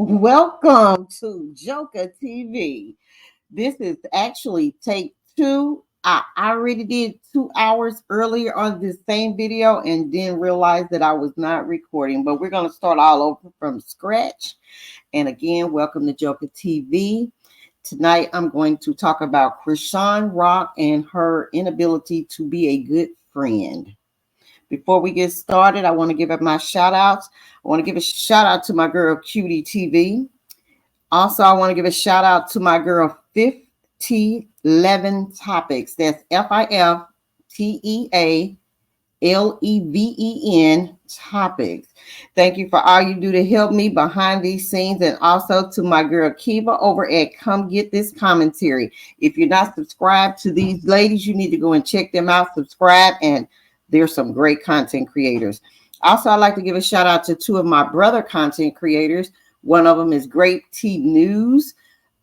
Welcome to Joker TV. This is actually take two. I already did 2 hours earlier on this same video and then realized that I was not recording. But we're going to start all over from scratch. And again, welcome to Joker TV. Tonight, I'm going to talk about Chriseanrock and her inability to be a good friend. Before we get started, I want to give up my shout outs. I want to give a shout out to my girl Cutie TV. Also, I want to give a shout out to my girl Pt.1 Topics. That's FIFTEALEVEN Topics. Thank you for all you do to help me behind these scenes, and also to my girl Kiva over at Come Get This Commentary. If you're not subscribed to these ladies, you need to go and check them out. Subscribe, and there's some great content creators. Also, I'd like to give a shout out to two of my brother content creators. One of them is Great T News,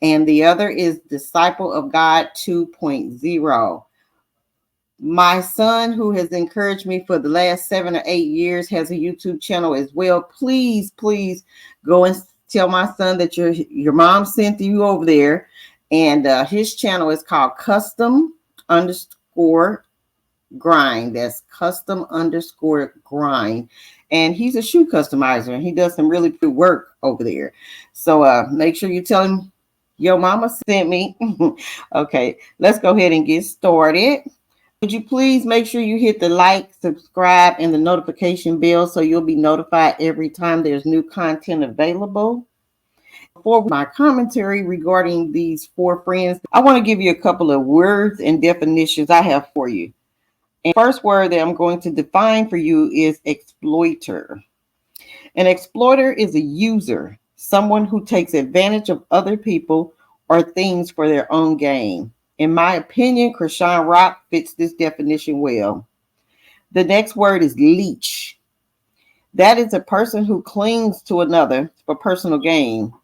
and the other is Disciple of God 2.0. My son, who has encouraged me for the last 7 or 8 years, has a YouTube channel as well. Please go and tell my son that your mom sent you over there. And his channel is called Custom_Grind. That's Custom_Grind. And he's a shoe customizer, and he does some really good work over there. So make sure you tell him your mama sent me. Okay, let's go ahead and get started. Would you please make sure you hit the like, subscribe, and the notification bell so you'll be notified every time there's new content available. For my commentary regarding these four friends, I want to give you a couple of words and definitions I have for you. And the first word that I'm going to define for you is exploiter. An exploiter is a user, someone who takes advantage of other people or things for their own gain. In my opinion, Chriseanrock fits this definition well. The next word is leech. That is a person who clings to another for personal gain,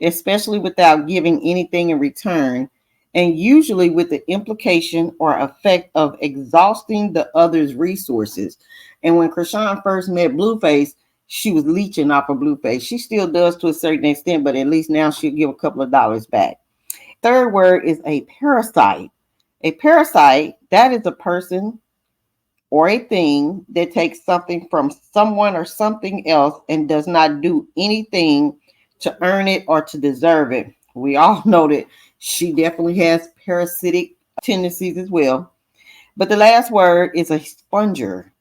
especially without giving anything in return, and usually with the implication or effect of exhausting the other's resources. And when Chrisean first met Blueface, she was leeching off of Blueface. She still does to a certain extent, but at least now she'll give a couple of dollars back. Third word is a parasite. A parasite, that is a person or a thing that takes something from someone or something else and does not do anything to earn it or to deserve it. We all know that she definitely has parasitic tendencies as well. But the last word is a sponger.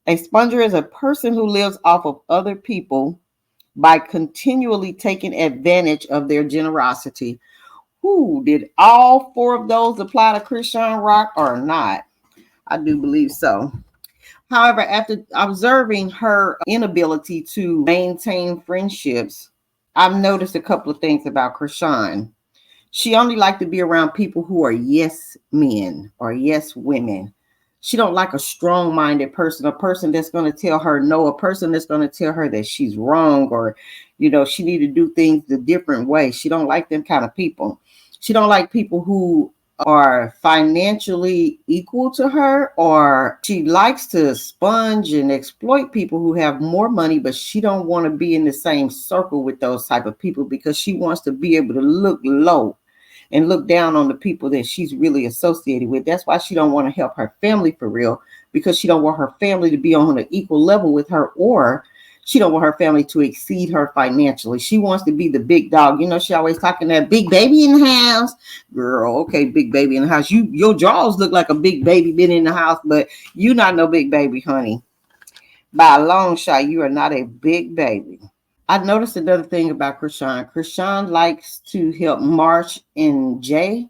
A sponger is a person who lives off of other people by continually taking advantage of their generosity. Did all four of those apply to Chriseanrock or not? I do believe so. However, after observing her inability to maintain friendships, I've noticed a couple of things about Chrisean. She only likes to be around people who are yes men or yes women. She don't like a strong-minded person, a person that's going to tell her no, a person that's going to tell her that she's wrong, or, she need to do things the different way. She don't like them kind of people. She don't like people who are financially equal to her, or she likes to sponge and exploit people who have more money, but she don't want to be in the same circle with those type of people because she wants to be able to look low and look down on the people that she's really associated with. That's why she don't want to help her family for real, because she don't want her family to be on an equal level with her, or she don't want her family to exceed her financially. She wants to be the big dog. She always talking that big baby in the house. Girl, okay, big baby in the house. Your jaws look like a big baby been in the house, but you not no big baby, honey. By a long shot, you are not a big baby. I noticed another thing about Chrisean. Chrisean likes to help Marsh and Jay,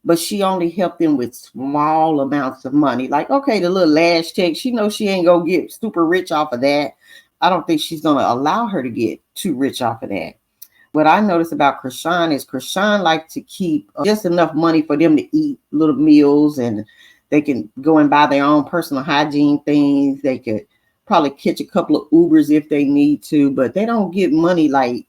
but she only helped them with small amounts of money. Like, okay, the little last check, she knows she ain't gonna get super rich off of that. I don't think she's going to allow her to get too rich off of that. What I noticed about Chrisean is Chrisean likes to keep just enough money for them to eat little meals, and they can go and buy their own personal hygiene things. They could probably catch a couple of Ubers if they need to, but they don't get money like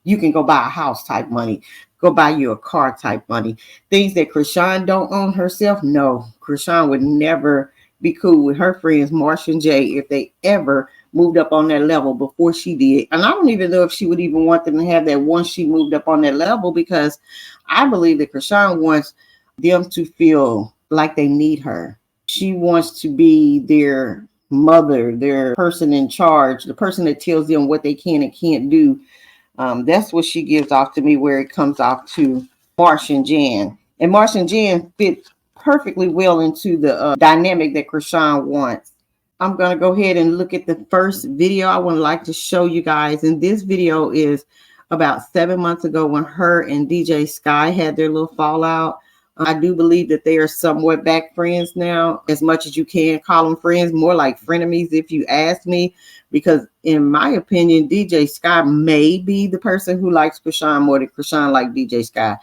you can go buy a house type money, go buy you a car type money. Things that Chrisean don't own herself. No, Chrisean would never be cool with her friends Marsh and Jay if they ever moved up on that level before she did. And I don't even know if she would even want them to have that once she moved up on that level, because I believe that Chrisean wants them to feel like they need her. She wants to be their mother, their person in charge, the person that tells them what they can and can't do. That's what she gives off to me, where it comes off to Marsh and Jan. And Marsh and Jan fit perfectly well into the dynamic that Chrisean wants. I'm going to go ahead and look at the first video I would like to show you guys. And this video is about 7 months ago when her and DJ Sky had their little fallout. I do believe that they are somewhat back friends now, as much as you can call them friends, more like frenemies if you ask me, because in my opinion, DJ Sky may be the person who likes Chrisean more than Chrisean like DJ Sky.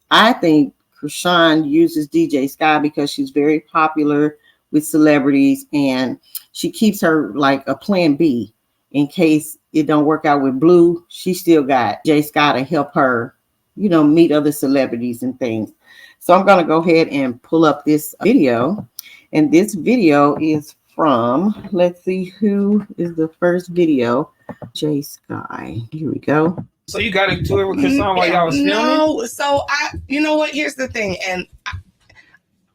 I think Chrisean uses DJ Sky because she's very popular with celebrities, and she keeps her like a plan B in case it don't work out with Blue. She still got J Sky to help her, meet other celebrities and things. So I'm going to go ahead and pull up this video. And this video is from, let's see, who is the first video? J Sky. Here we go. So you got into it with Chrisean while y'all was filming? No, so you know what? Here's the thing. And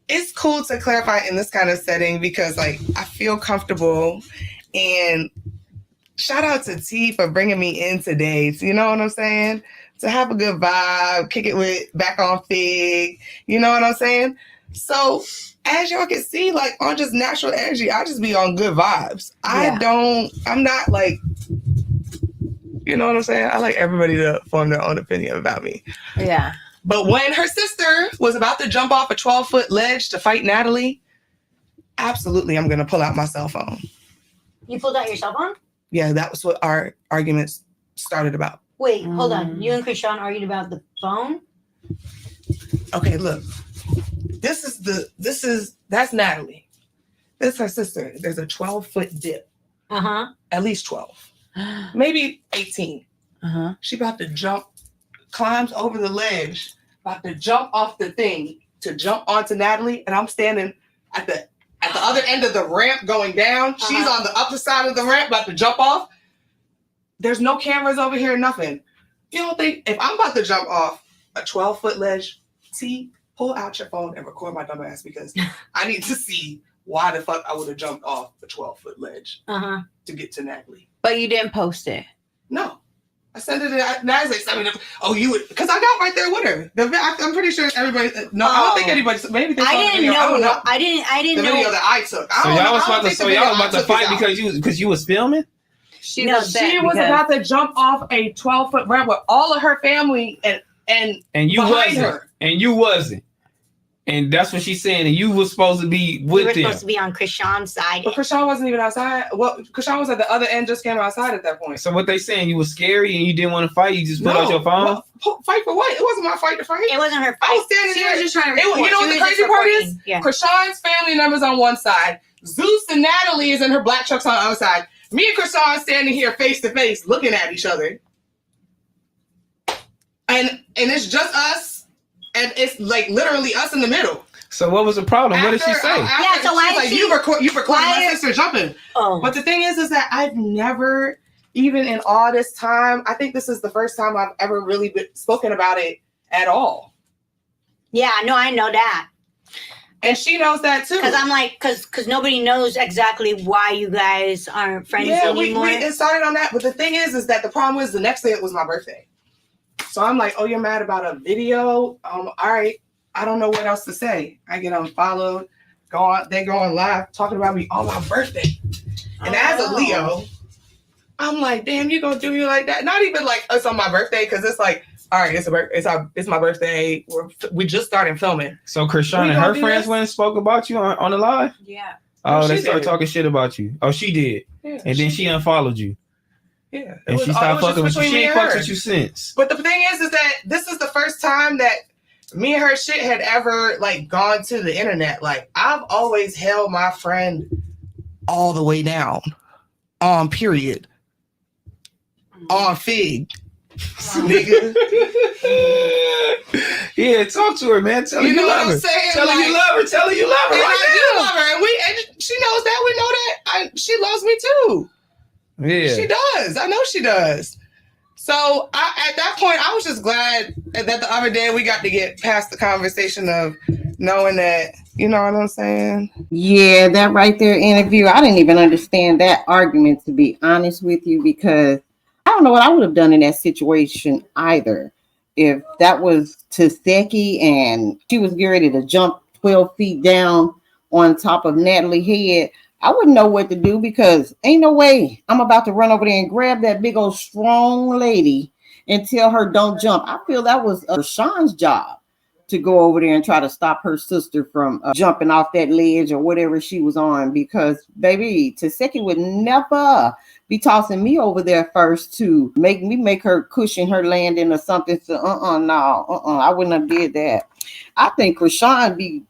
it's cool to clarify in this kind of setting because, like, I feel comfortable. And shout out to T for bringing me in today. You know what I'm saying? To have a good vibe, kick it with back on Fig. You know what I'm saying? So as y'all can see, like, on just natural energy, I just be on good vibes. Yeah. I'm not like, you know what I'm saying? I like everybody to form their own opinion about me. Yeah. But when her sister was about to jump off a 12-foot ledge to fight Natalie, absolutely, I'm going to pull out my cell phone. You pulled out your cell phone? Yeah, that was what our arguments started about. Wait, hold on. You and Chrisean argued about the phone? Okay, look. That's Natalie. This is her sister. There's a 12-foot dip. Uh-huh. At least 12. Maybe 18. Uh-huh. She about to jump, climbs over the ledge, about to jump off the thing to jump onto Natalie, and I'm standing at the other end of the ramp going down. Uh-huh. She's on the upper side of the ramp about to jump off. There's no cameras over here, nothing. You don't think if I'm about to jump off a 12-foot ledge, T, pull out your phone and record my dumb ass, because I need to see why the fuck I would have jumped off a 12-foot ledge to get to Natalie. But you didn't post it. No. I sent it to Natalie. You would, because I got right there with her. I'm pretty sure everybody. No, I don't think anybody. Maybe they saw the video. I don't know. I didn't know the video that I took. So y'all was about to fight because you was filming. She was about to jump off a 12-foot ramp with all of her family and you wasn't her. And you wasn't. And that's what she's saying. And you were supposed to be with them. You were supposed to be on Chrisean's side. But Chrisean wasn't even outside. Well, Chrisean was at the other end, just came outside at that point. So what they saying? You were scary and you didn't want to fight? You just put out your phone? Well, fight for what? It wasn't my fight to fight. It wasn't her fight. I was standing there. She was just trying to record. You know what the crazy part is? Yeah. Chrisean's family members on one side. Zeus and Natalie is in her black trucks on the other side. Me and Chrisean standing here face to face looking at each other. And it's just us. And it's like literally us in the middle. So what was the problem? What did she say? So why like, you recorded my sister jumping. Oh. But the thing is that I've never, even in all this time, I think this is the first time I've ever really spoken about it at all. Yeah, no, I know that. And she knows that too. Because I'm like, because nobody knows exactly why you guys aren't friends anymore. Yeah, it started on that. But the thing is that the problem was the next day it was my birthday. So I'm like, oh, you're mad about a video? All right. I don't know what else to say. I get unfollowed. They go on live talking about me on my birthday. And as a Leo, I'm like, damn, you gonna do me like that? Not even like it's on my birthday, because it's like, all right, it's my birthday. We just started filming. So Chrisean and her friends went and spoke about you on the live? Yeah. Oh, they started talking shit about you. Oh, she did. Yeah, and then she unfollowed you. Yeah. And she stopped fucking with you. She ain't fucked with you since. But the thing is that this is the first time that me and her shit had ever like gone to the internet. Like, I've always held my friend all the way down. On period. On Fig. Nigga. Yeah, talk to her, man. Tell her you love her. Tell her you love her. Tell her you love her. I do love her. And she knows that. We know that. She loves me too. Yeah. She does. I know she does. So at that point, I was just glad that the other day we got to get past the conversation of knowing that, you know what I'm saying? Yeah, that right there interview. I didn't even understand that argument, to be honest with you, because I don't know what I would have done in that situation either. If that was Taseki and she was getting ready to jump 12 feet down on top of Natalie's head, I wouldn't know what to do because ain't no way I'm about to run over there and grab that big old strong lady and tell her don't jump. I feel that was Sean's job to go over there and try to stop her sister from jumping off that ledge or whatever she was on, because baby, Taseki would never be tossing me over there first to make her cushion her landing or something. So I wouldn't have did that. I think Chrisean be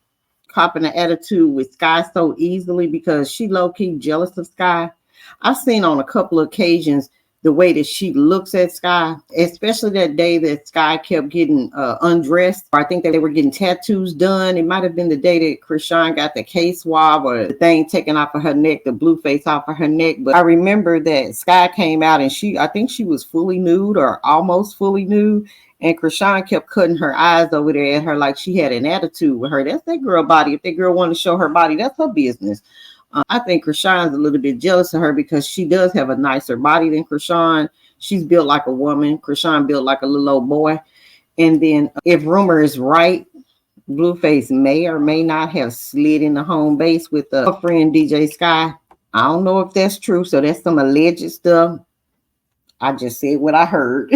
copping an attitude with Sky so easily because she low-key jealous of Sky. I've seen on a couple of occasions the way that she looks at Sky, especially that day that Sky kept getting undressed. Or I think they were getting tattoos done. It might have been the day that Chrisean got the K-swab or the thing taken off of her neck, the Blueface off of her neck. But I remember that Sky came out and I think she was fully nude or almost fully nude. And Chrisean kept cutting her eyes over there at her like she had an attitude with her. That's that girl body. If that girl wanted to show her body, that's her business. I think Chrisean's a little bit jealous of her because she does have a nicer body than Chrisean. She's built like a woman. Chrisean built like a little old boy. And then if rumor is right, Blueface may or may not have slid into home base with a friend DJ Sky. I don't know if that's true. So that's some alleged stuff. I just said what I heard.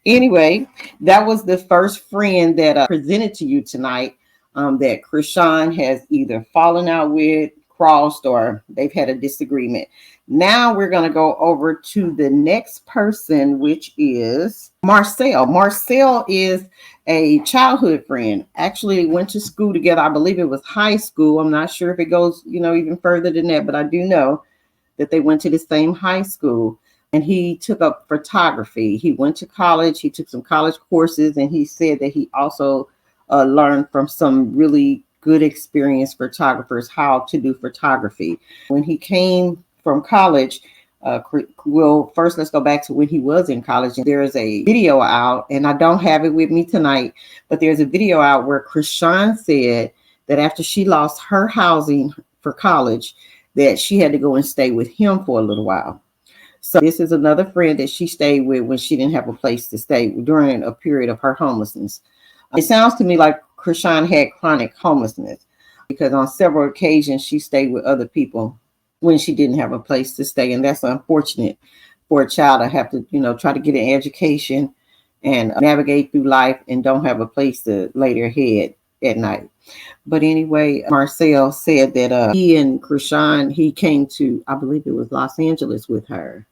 Anyway, that was the first friend that presented to you tonight that Chrisean has either fallen out with, crossed, or they've had a disagreement. Now we're going to go over to the next person, which is Marcel. Marcel is a childhood friend. Actually went to school together. I believe it was high school. I'm not sure if it goes, even further than that, but I do know that they went to the same high school. And he took up photography. He went to college. He took some college courses, and he said that he also learned from some really good experienced photographers how to do photography. When he came from college, first let's go back to when he was in college. And there's a video out, and I don't have it with me tonight, but there's a video out where Chrisean said that after she lost her housing for college, that she had to go and stay with him for a little while. So this is another friend that she stayed with when she didn't have a place to stay during a period of her homelessness. It sounds to me like Chrisean had chronic homelessness because on several occasions she stayed with other people when she didn't have a place to stay. And that's unfortunate for a child to have to, try to get an education and navigate through life and don't have a place to lay their head at night. But anyway, Marcel said that he and Chrisean, he came to, I believe it was Los Angeles with her.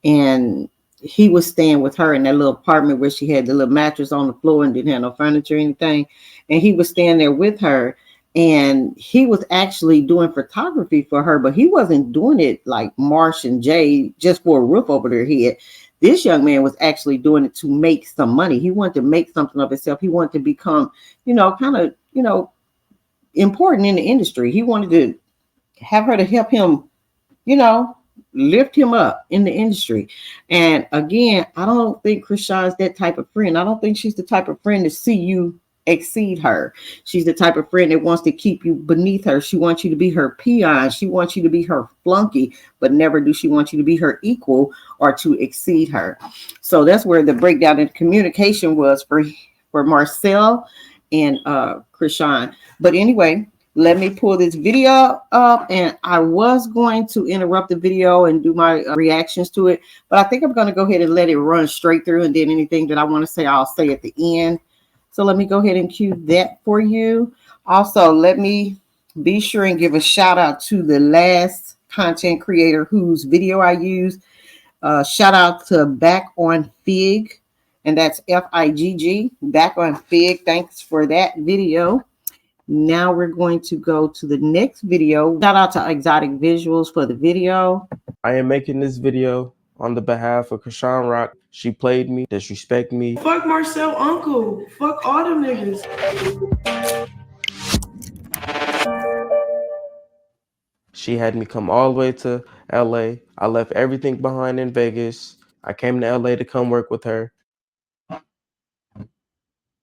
And he was staying with her in that little apartment where she had the little mattress on the floor and didn't have no furniture or anything. And he was staying there with her. And he was actually doing photography for her, but he wasn't doing it like Marsh and Jay just for a roof over their head. This young man was actually doing it to make some money. He wanted to make something of himself. He wanted to become, kind of, important in the industry. He wanted to have her to help him, lift him up in the industry. And again, I don't think Chrisean's that type of friend. I don't think she's the type of friend to see you exceed her. She's the type of friend that wants to keep you beneath her. She wants you to be her peon. She wants you to be her flunky, but never do she want you to be her equal or to exceed her. So that's where the breakdown in communication was for Marcel and Chrisean. But anyway, let me pull this video up, and I was going to interrupt the video and do my reactions to it, but I think I'm going to go ahead and let it run straight through, and then anything that I want to say, I'll say at the end. So let me go ahead and cue that for you. Also, let me be sure and give a shout out to the last content creator whose video I used. Shout out to Back on Fig, and that's FIGG, Back on Fig. Thanks for that video. Now we're going to go to the next video. Shout out to Exotic Visuals for the video. I am making this video on the behalf of Chriseanrock. She played me, disrespect me. Fuck Marcel uncle. Fuck all them niggas. She had me come all the way to LA. I left everything behind in Vegas. I came to LA to come work with her.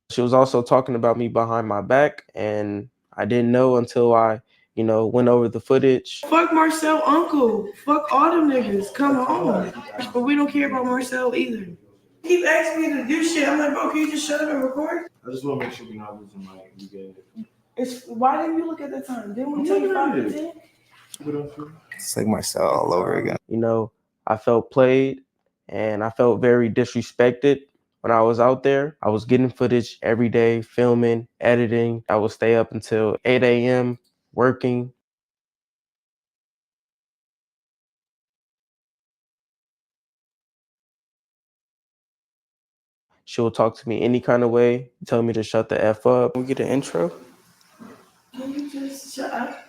She was also talking about me behind my back, and I didn't know until I, went over the footage. Fuck Marcel uncle. Fuck all them niggas. Come on. But we don't care about Marcel either. Keep asking me to do shit. I'm like, bro, can you just shut up and record? I just want to make sure we're not losing Why didn't you look at the time? Didn't we tell you 5 to 10? It's like Marcel all over again. I felt played and I felt very disrespected when I was out there. I was getting footage every day, filming, editing. I would stay up until 8 a.m. working. She would talk to me any kind of way, tell me to shut the F up. Can we get an intro? Can you just shut up?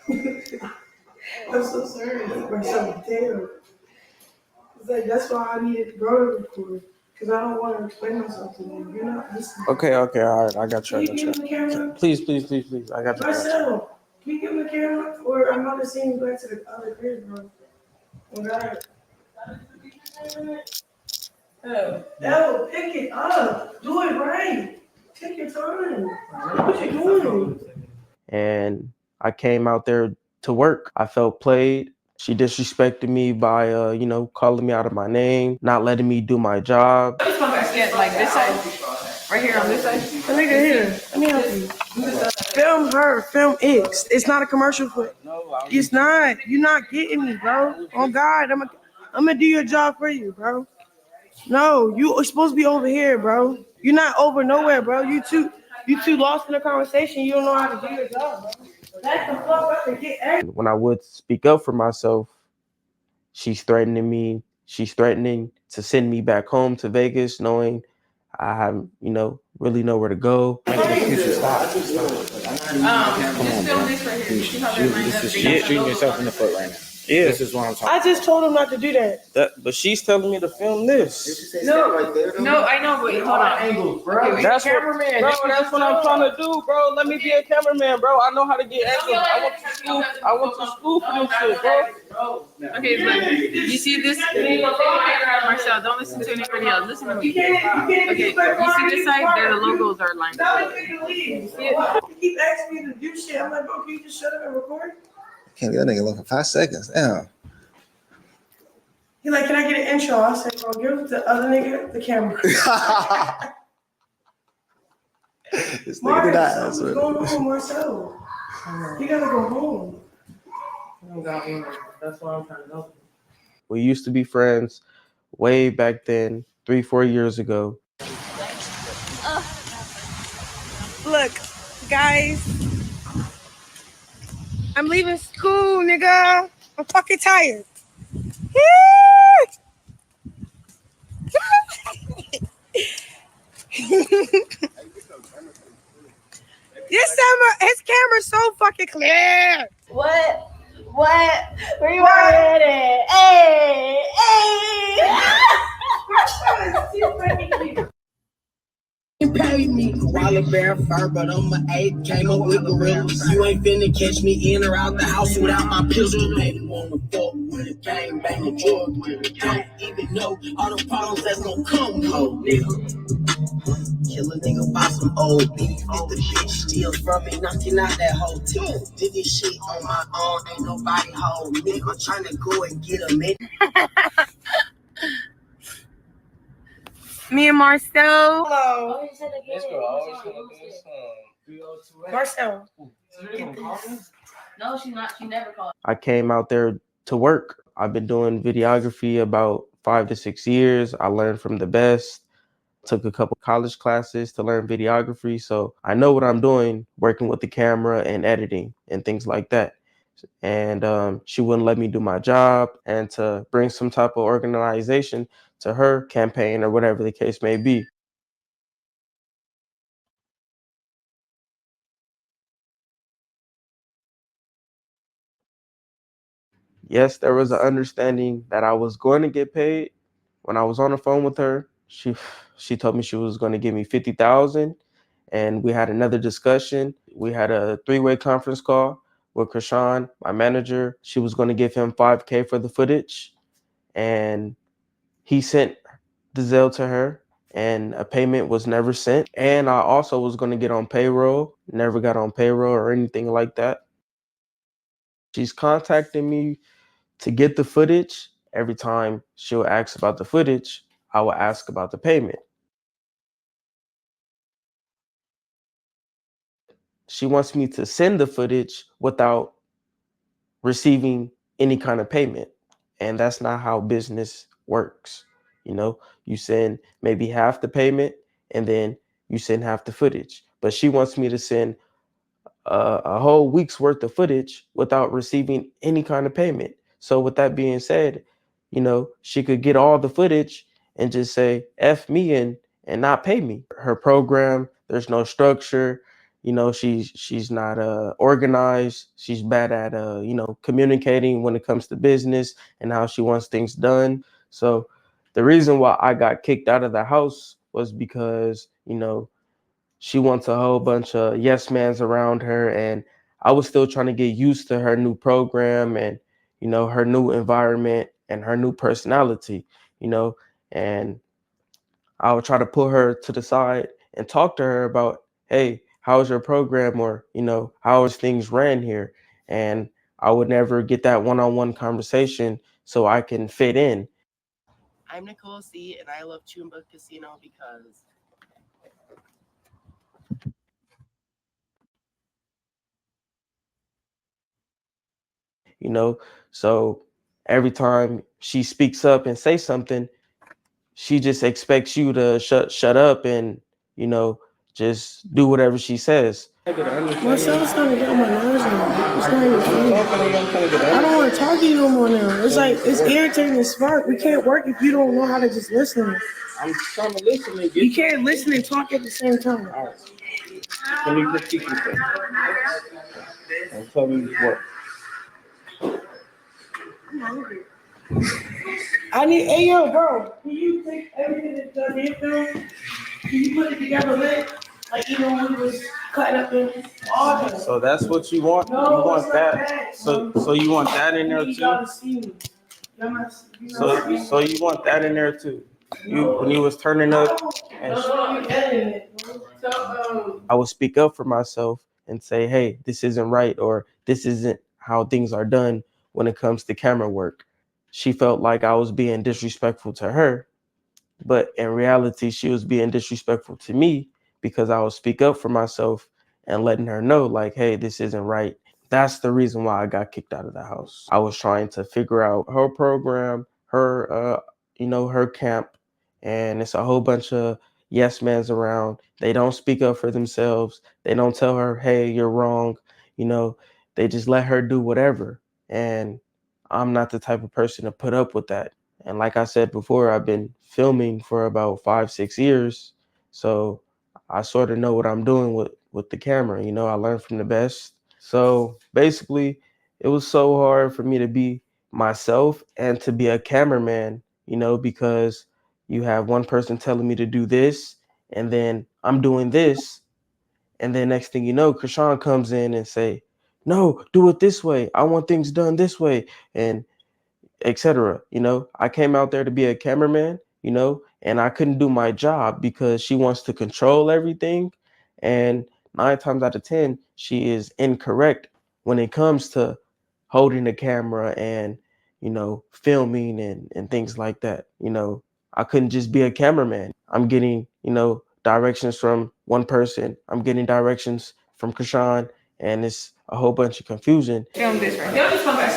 I'm so sorry. Marcel, damn. It's like, that's why I needed to go to record. Because I don't want to explain myself to you. You're not listening. Okay, all right. I got you. Can you give him the camera? Please. I got you. Marcel, can you give him the camera? Or I'm about to send you back to the other crib, bro. Oh, God. Oh, pick it up. Do it right. Take your time. What you doing? And I came out there to work. I felt played. She disrespected me by, calling me out of my name, not letting me do my job. Like this side, right here on this side. The nigga here. Let me help you. Film her. Film X. It's not a commercial for. It's not. You're not getting me, bro. Oh God, I'm gonna do your job for you, bro. No, you are supposed to be over here, bro. You're not over nowhere, bro. You too lost in the conversation. You don't know how to do your job, bro. That's the fuck up and get angry. When I would speak up for myself, she's threatening me. She's threatening to send me back home to Vegas, knowing I have, really nowhere to go. Just film this right here. See how they're lined up? You're shooting yourself in the foot right now. Yeah. This is what I'm talking I just told him not to do that. But she's telling me to film this. No, I know, but hold on. Angles, bro. Okay, That's cameraman. Bro, that's what I'm trying to do, bro. Let me be a cameraman, bro. I know how to get angles. I went to school for this shit, bro. Okay, but you see this? Marcel, don't listen to anybody else. Listen to me. Okay, you see this side? There the logos are lined up. You keep asking me to do shit. I'm like, bro, can you just shut up and record? Can't let that nigga look for 5 seconds. Damn. He's like, can I get an intro? I said, bro, give the other nigga the camera. This nigga Marcus, did not what's answer. going on, Marcel? You gotta go home. That's why I'm trying to help you. We used to be friends way back then, 3-4 years ago. Look, guys, I'm leaving school, nigga. I'm fucking tired. His camera's so fucking clear. What? Where you at it? Hey! Paid me while a bear fur, but I'm an 8. Came up with gorillas. You ain't finna catch me in or out the house without my pistol. They wanna fuck with a gang bang a drug dealer. Don't even know all the problems that's gonna come, ho, nigga. Kill a nigga by some old beef. If the bitch steal from me, knocking out that whole team. Did this shit on my own, ain't nobody hold me. I'm trying to go and get a minute. Me and Marcel. Oh, Marcel. No, she's not. She never called. I came out there to work. I've been doing videography about 5 to 6 years. I learned from the best. Took a couple college classes to learn videography. So I know what I'm doing, working with the camera and editing and things like that. And she wouldn't let me do my job, and to bring some type of organization to her campaign or whatever the case may be. Yes, there was an understanding that I was going to get paid. When I was on the phone with her, she told me she was going to give me $50,000, and we had another discussion. We had a 3-way conference call with Chrisean, my manager. She was going to give him $5K for the footage, and he sent the Zelle to her, and a payment was never sent. And I also was going to get on payroll, never got on payroll or anything like that. She's contacting me to get the footage. Every time she'll ask about the footage, I will ask about the payment. She wants me to send the footage without receiving any kind of payment. And that's not how business works. You know, you send maybe half the payment and then you send half the footage. But she wants me to send a whole week's worth of footage without receiving any kind of payment. So with that being said, you know, she could get all the footage and just say F me and not pay me. Her program, there's no structure. You know, she's not organized. She's bad at you know, communicating when it comes to business and how she wants things done. So the reason why I got kicked out of the house was because, you know, she wants a whole bunch of yes mans around her, and I was still trying to get used to her new program and, you know, her new environment and her new personality, you know. And I would try to pull her to the side and talk to her about, hey, how's your program, or, you know, how is things ran here? And I would never get that one-on-one conversation so I can fit in. I'm Nicole C, and I love Chumba Casino because You know, so every time she speaks up and say something, she just expects you to shut up and, you know, just do whatever she says. Marcel's starting to get on my nerves now. It's not even funny. I don't want to talk to you no more now. It's like, it's irritating as fuck. We can't work if you don't know how to just listen. I'm trying to listen and You can't listen and talk at the same time. All right. Let me critique you then. And tell me what. I need, hey yo, bro, can you take everything that's done here, film? Can you put it together lit? Like, you know, when we was cutting up in all the. So that's what you want? No, you want it's not that? that. So you want that in there I need y'all to too? see me. So you want that in there too? You when you was turning up and I would speak up for myself and say, hey, this isn't right, or this isn't how things are done when it comes to camera work. She felt like I was being disrespectful to her, but in reality, she was being disrespectful to me because I would speak up for myself and letting her know, like, hey, this isn't right. That's the reason why I got kicked out of the house. I was trying to figure out her program, her, you know, her camp, and it's a whole bunch of yes mans around. They don't speak up for themselves. They don't tell her, hey, you're wrong. You know, they just let her do whatever. And I'm not the type of person to put up with that. And like I said before, I've been filming for about 5-6 years. So I sort of know what I'm doing with the camera. You know, I learned from the best. So basically, it was so hard for me to be myself and to be a cameraman, you know, because you have one person telling me to do this, and then I'm doing this. And then next thing you know, Chrisean comes in and say, no, do it this way. I want things done this way. And etc. You know, I came out there to be a cameraman, you know, and I couldn't do my job because she wants to control everything. And 9 times out of 10, she is incorrect when it comes to holding the camera and, you know, filming and things like that. You know, I couldn't just be a cameraman. I'm getting, you know, directions from one person. I'm getting directions from Chrisean, and it's a whole bunch of confusion. Film this right here.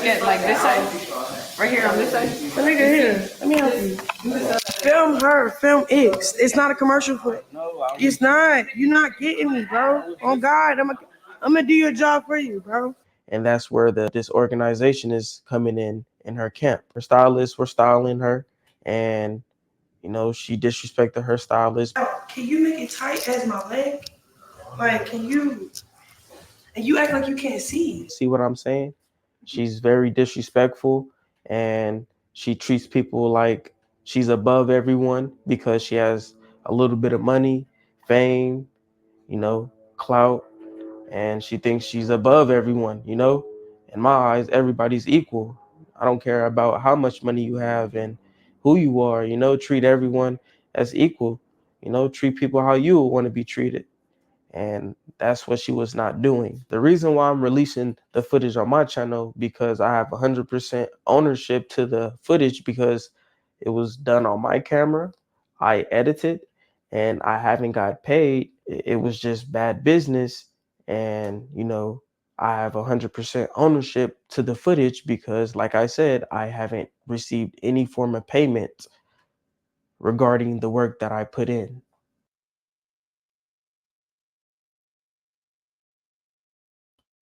Get like this side. Right here on this side. The nigga here, let me help you. Film her, film X. It's not a commercial for it. It's not. You're not getting me, bro. Oh God, I'm gonna do your job for you, bro. And that's where this organization is coming in her camp. Her stylists were styling her, and, you know, she disrespected her stylist. Can you make it tight as my leg? Like, can you? And you act like you can't see. See what I'm saying? She's very disrespectful, and she treats people like she's above everyone because she has a little bit of money, fame, you know, clout. and she thinks she's above everyone. In my eyes, everybody's equal. I don't care about how much money you have and who you are. Treat everyone as equal. Treat people how you would want to be treated. And that's what she was not doing. The reason why I'm releasing the footage on my channel, because I have 100% ownership to the footage, because it was done on my camera. I edited, and I haven't got paid. It was just bad business. And, I have 100% ownership to the footage because, like I said, I haven't received any form of payment regarding the work that I put in.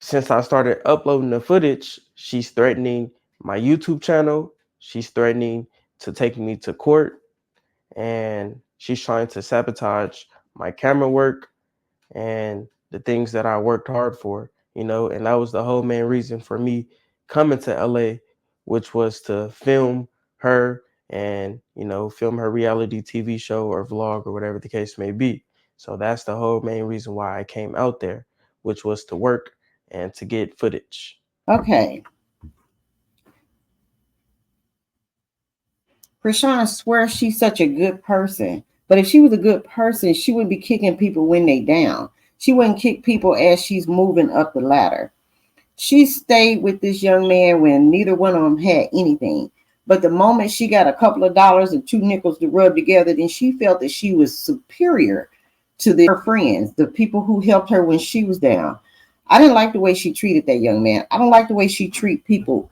Since I started uploading the footage, she's threatening my YouTube channel. She's threatening to take me to court, and she's trying to sabotage my camera work and the things that I worked hard for, and that was the whole main reason for me coming to LA, which was to film her and, film her reality TV show or vlog or whatever the case may be. So that's the whole main reason why I came out there, which was to work and to get footage. Okay. Chrisean swears she's such a good person. But if she was a good person, she wouldn't be kicking people when they down. She wouldn't kick people as she's moving up the ladder. She stayed with this young man when neither one of them had anything. But the moment she got a couple of dollars and 2 nickels to rub together, then she felt that she was superior to her friends, the people who helped her when she was down. I didn't like the way she treated that young man. I don't like the way she treat people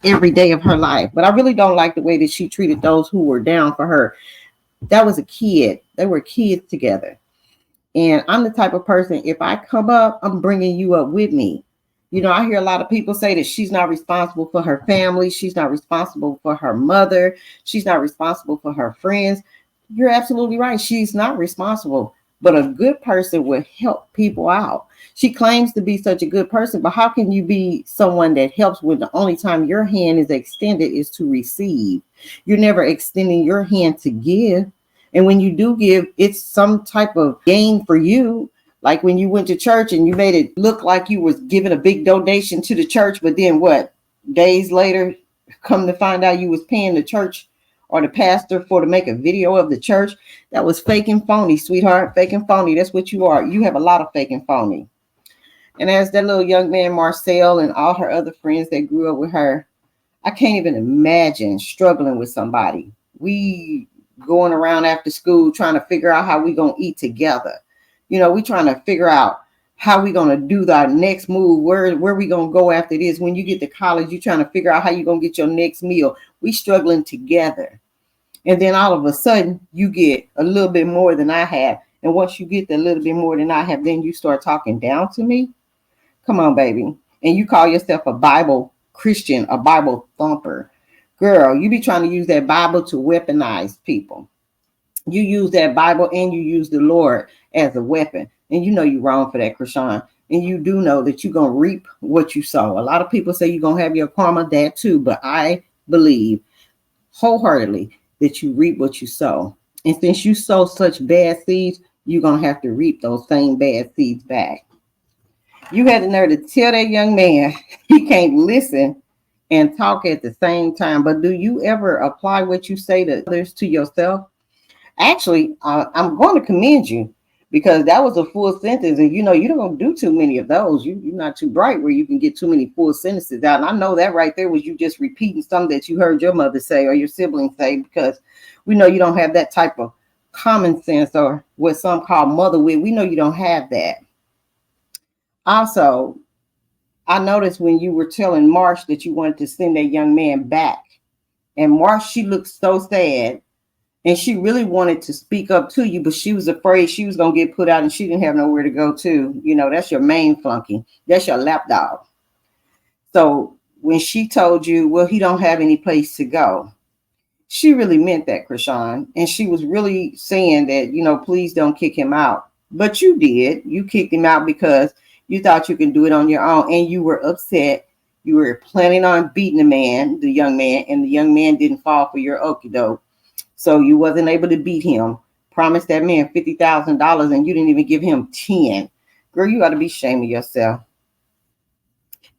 every day of her life, but I really don't like the way that she treated those who were down for her. That was a kid. They were kids together. And I'm the type of person, if I come up, I'm bringing you up with me. I hear a lot of people say that she's not responsible for her family. She's not responsible for her mother. She's not responsible for her friends. You're absolutely right. She's not responsible, but a good person will help people out. She claims to be such a good person, but how can you be someone that helps when the only time your hand is extended is to receive? You're never extending your hand to give. And when you do give, it's some type of gain for you. Like when you went to church and you made it look like you was giving a big donation to the church, but then what? Days later, come to find out you was paying the church or the pastor to make a video of the church. That was fake and phony, sweetheart. Fake and phony. That's what you are. You have a lot of fake and phony. And as that little young man, Marcel, and all her other friends that grew up with her, I can't even imagine struggling with somebody. We going around after school trying to figure out how we going to eat together. We trying to figure out how we going to do our next move. Where we going to go after this? When you get to college, you trying to figure out how you going to get your next meal. We struggling together. And then all of a sudden you get a little bit more than I have. And once you get a little bit more than I have, then you start talking down to me. Come on, baby. And you call yourself a Bible Christian, a Bible thumper. Girl, you be trying to use that Bible to weaponize people. You use that Bible and you use the Lord as a weapon. And you're wrong for that, Chrisean. And you do know that you're going to reap what you sow. A lot of people say you're going to have your karma, that too. But I believe wholeheartedly that you reap what you sow. And since you sow such bad seeds, you're going to have to reap those same bad seeds back. You had the nerve to tell that young man he can't listen and talk at the same time. But do you ever apply what you say to others to yourself? Actually, I'm going to commend you because that was a full sentence. And, you don't do too many of those. You're not too bright where you can get too many full sentences out. And I know that right there was you just repeating something that you heard your mother say or your siblings say, because we know you don't have that type of common sense or what some call mother wit. We know you don't have that. Also, I noticed when you were telling Marsh that you wanted to send that young man back, and Marsh, she looked so sad. And she really wanted to speak up to you, but she was afraid she was going to get put out and she didn't have nowhere to go to. That's your main flunky. That's your lapdog. So when she told you, well, he don't have any place to go, she really meant that, Chrisean. And she was really saying that, please don't kick him out. But you did. You kicked him out because you thought you could do it on your own. And you were upset. You were planning on beating the young man, and the young man didn't fall for your okie doke. So you wasn't able to beat him. Promised that man $50,000 and you didn't even give him 10. Girl, you ought to be shaming yourself.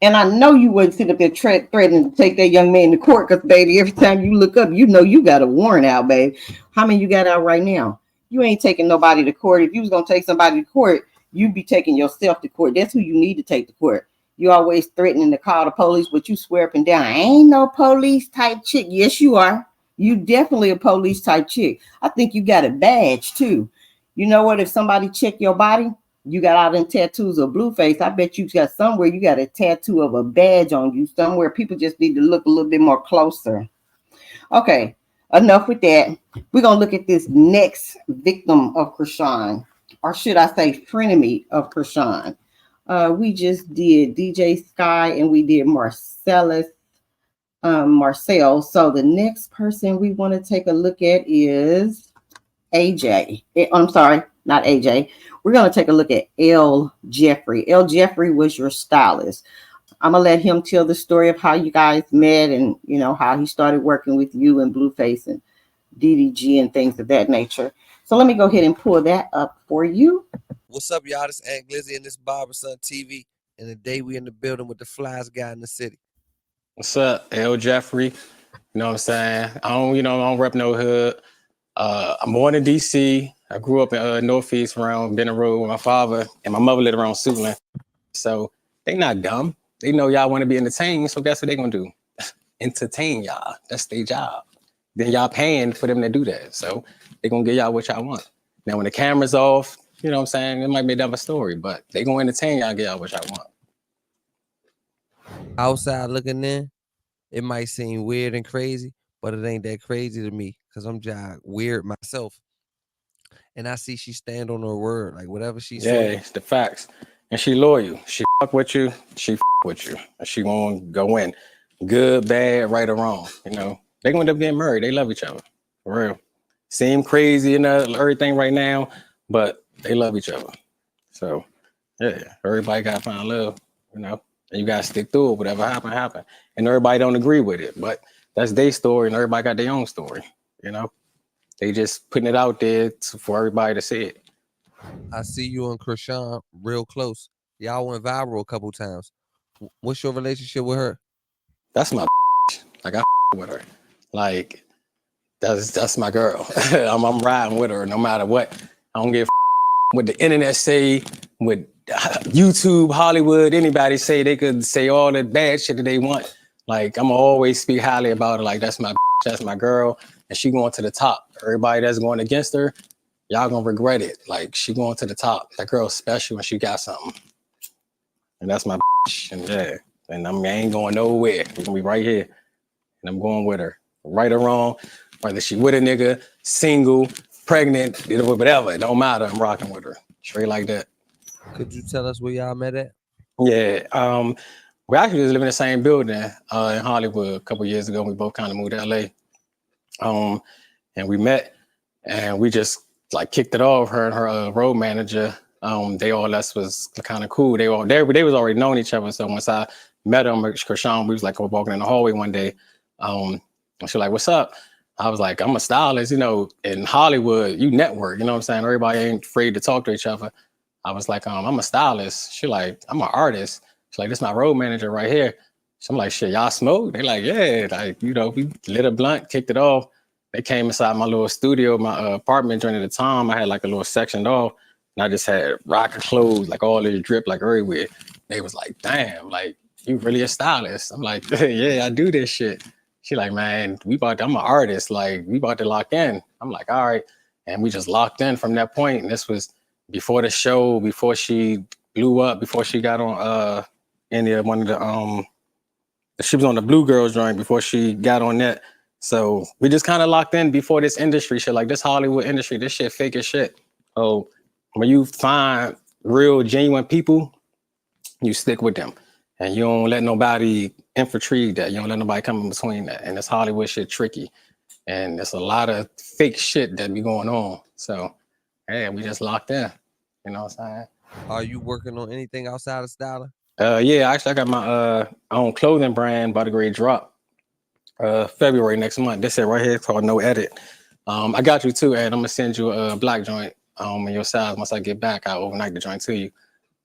And I know you wouldn't sit up there threatening to take that young man to court because, baby, every time you look up, you know you got a warrant out, babe. How many you got out right now? You ain't taking nobody to court. If you was going to take somebody to court, you'd be taking yourself to court. That's who you need to take to court. You always threatening to call the police, but you swear up and down, I ain't no police type chick. Yes, you are. You definitely a police type chick. I think you got a badge, too. You know what? If somebody check your body, you got all them tattoos of Blueface. I bet you got somewhere you got a tattoo of a badge on you somewhere. People just need to look a little bit more closer. Okay, enough with that. We're going to look at this next victim of Chrisean, or should I say frenemy of Chrisean. We just did DJ Sky and we did Marcel. So the next person we want to take a look at is AJ. I'm sorry, not AJ. We're going to take a look at L. Jeffrey. L. Jeffrey was your stylist. I'm going to let him tell the story of how you guys met and, you know, how he started working with you and Blueface and DDG and things of that nature. So let me go ahead and pull that up for you. What's up, y'all? This Aunt Glizzy and this Barberson TV. And today we in the building with the flyest guy in the city. What's up, L. Jeffrey? You know what I'm saying? I don't rep no hood. I'm born in DC. I grew up in Northeast around Benton Road with my father, and my mother lived around Suitland. So they not dumb. They know y'all want to be entertained, so guess what they gonna do? Entertain y'all. That's their job. Then y'all paying for them to do that. So they gonna give y'all what y'all want. Now when the camera's off, you know what I'm saying? It might be another story, but they gonna entertain y'all, give y'all what y'all want. Outside looking in, it might seem weird and crazy, but it ain't that crazy to me because I'm just weird myself. And I see she stand on her word, like whatever she says. Yeah, it's the facts. And she loyal. She fuck with you. She fuck with you. And she gonna go in. Good, bad, right or wrong. You know, they gonna end up getting married. They love each other. For real. Seem crazy and everything right now, but they love each other. So, yeah, everybody gotta find love, you know. And you gotta stick through it. Whatever happen. And everybody don't agree with it, but that's their story, and everybody got their own story, you know. They just putting it out there for everybody to see it. I see you and Chrisean real close. Y'all went viral a couple times. What's your relationship with her? That's my like I with her. Like that's my girl. I'm riding with her no matter what. I don't give what the internet say, with YouTube, Hollywood, anybody say. They could say all the bad shit that they want. Like I'm always speak highly about her. Like that's my girl, and she going to the top. Everybody that's going against her, y'all gonna regret it. Like she going to the top. That girl's special and she got something. And that's my and yeah. And I ain't going nowhere. We're gonna be right here. And I'm going with her. Right or wrong, whether she with a nigga, single, pregnant, whatever. It don't matter. I'm rocking with her. Straight like that. Could you tell us where y'all met at? Yeah. We actually was living in the same building in Hollywood a couple years ago. We both kind of moved to LA. And we met and we just like kicked it off. Her and her road manager, they all us was kind of cool. They was already known each other. So once I met him, Chrisean, we was like walking in the hallway one day. And she was like, what's up? I was like, I'm a stylist, you know, in Hollywood, you network, you know what I'm saying? Everybody ain't afraid to talk to each other. I was like, I'm a stylist. She like, I'm an artist. She's like, this is my road manager right here. So I'm like, shit, y'all smoke? They like, yeah, like, you know, we lit a blunt, kicked it off. They came inside my little studio, my apartment during the time. I had like a little sectioned off, and I just had rocker clothes, like all this drip, like everywhere. They was like, damn, like, you really a stylist? I'm like, yeah, I do this shit. She like, man, I'm an artist. Like, we about to lock in. I'm like, all right. And we just locked in from that point. And this was before the show, before she blew up, before she got on one of the she was on the Blue Girls joint before she got on that. So we just kind of locked in before this industry shit, like this Hollywood industry, this shit fake as shit. So when you find real, genuine people, you stick with them. And you don't let nobody infiltrate that. You don't let nobody come in between that. And this Hollywood shit tricky. And there's a lot of fake shit that be going on. So, hey, we just locked in. You know what I'm saying? Are you working on anything outside of styling? Yeah, actually I got my own clothing brand about to grade drop. February next month. This is right here called No Edit. I got you too, Ed. I'm gonna send you a black joint in your size. Once I get back, I'll overnight the joint to you.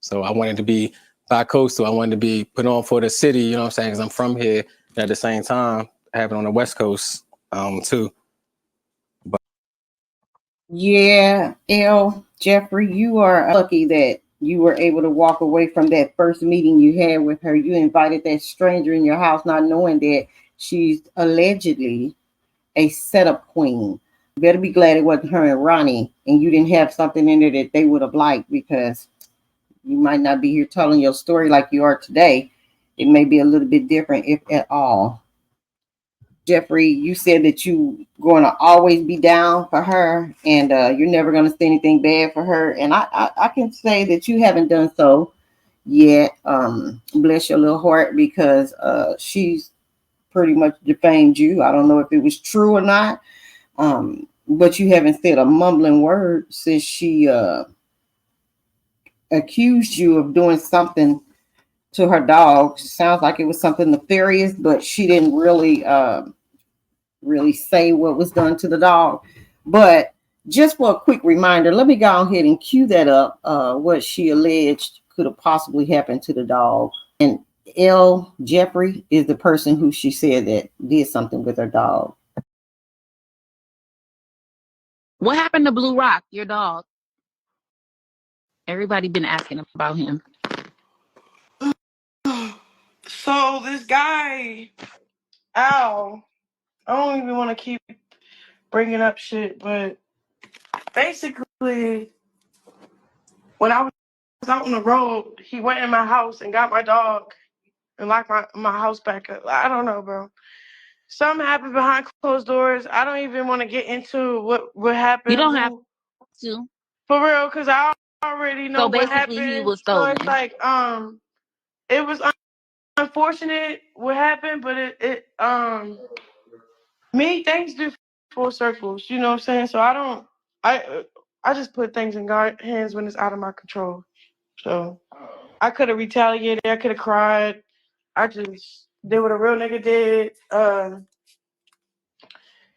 So I wanted to be bi-coastal. I wanted to be put on for the city, you know what I'm saying? Because I'm from here. And at the same time, have it on the West Coast too. But Yeah, Jeffrey, you are lucky that you were able to walk away from that first meeting you had with her. You invited that stranger in your house, not knowing that she's allegedly a setup queen. You better be glad it wasn't her and Ronnie, and you didn't have something in there that they would have liked, because you might not be here telling your story like you are today. It may be a little bit different, if at all. Jeffrey, you said that you going to always be down for her, and you're never going to say anything bad for her. And I can say that you haven't done so yet. Bless your little heart, because she's pretty much defamed you. I don't know if it was true or not, but you haven't said a mumbling word since she accused you of doing something to her dog. Sounds like it was something nefarious, but she didn't really say what was done to the dog. But just for a quick reminder, let me go ahead and cue that up, what she alleged could have possibly happened to the dog. And Jeffrey is the person who she said that did something with her dog. What happened to Blue Rock, your dog? Everybody been asking about him. So this guy, Al, I don't even want to keep bringing up shit, but basically, when I was out on the road, he went in my house and got my dog and locked my house back up. I don't know, bro. Something happened behind closed doors. I don't even want to get into what happened. You don't have to. For real, because I already know So what basically, happened. he was So stolen. it's like, it was unfortunate what happened, but it me, things do full circles, you know what I'm saying? So I just put things in God's hands when it's out of my control. So I could have retaliated, I could have cried. I just did what a real nigga did.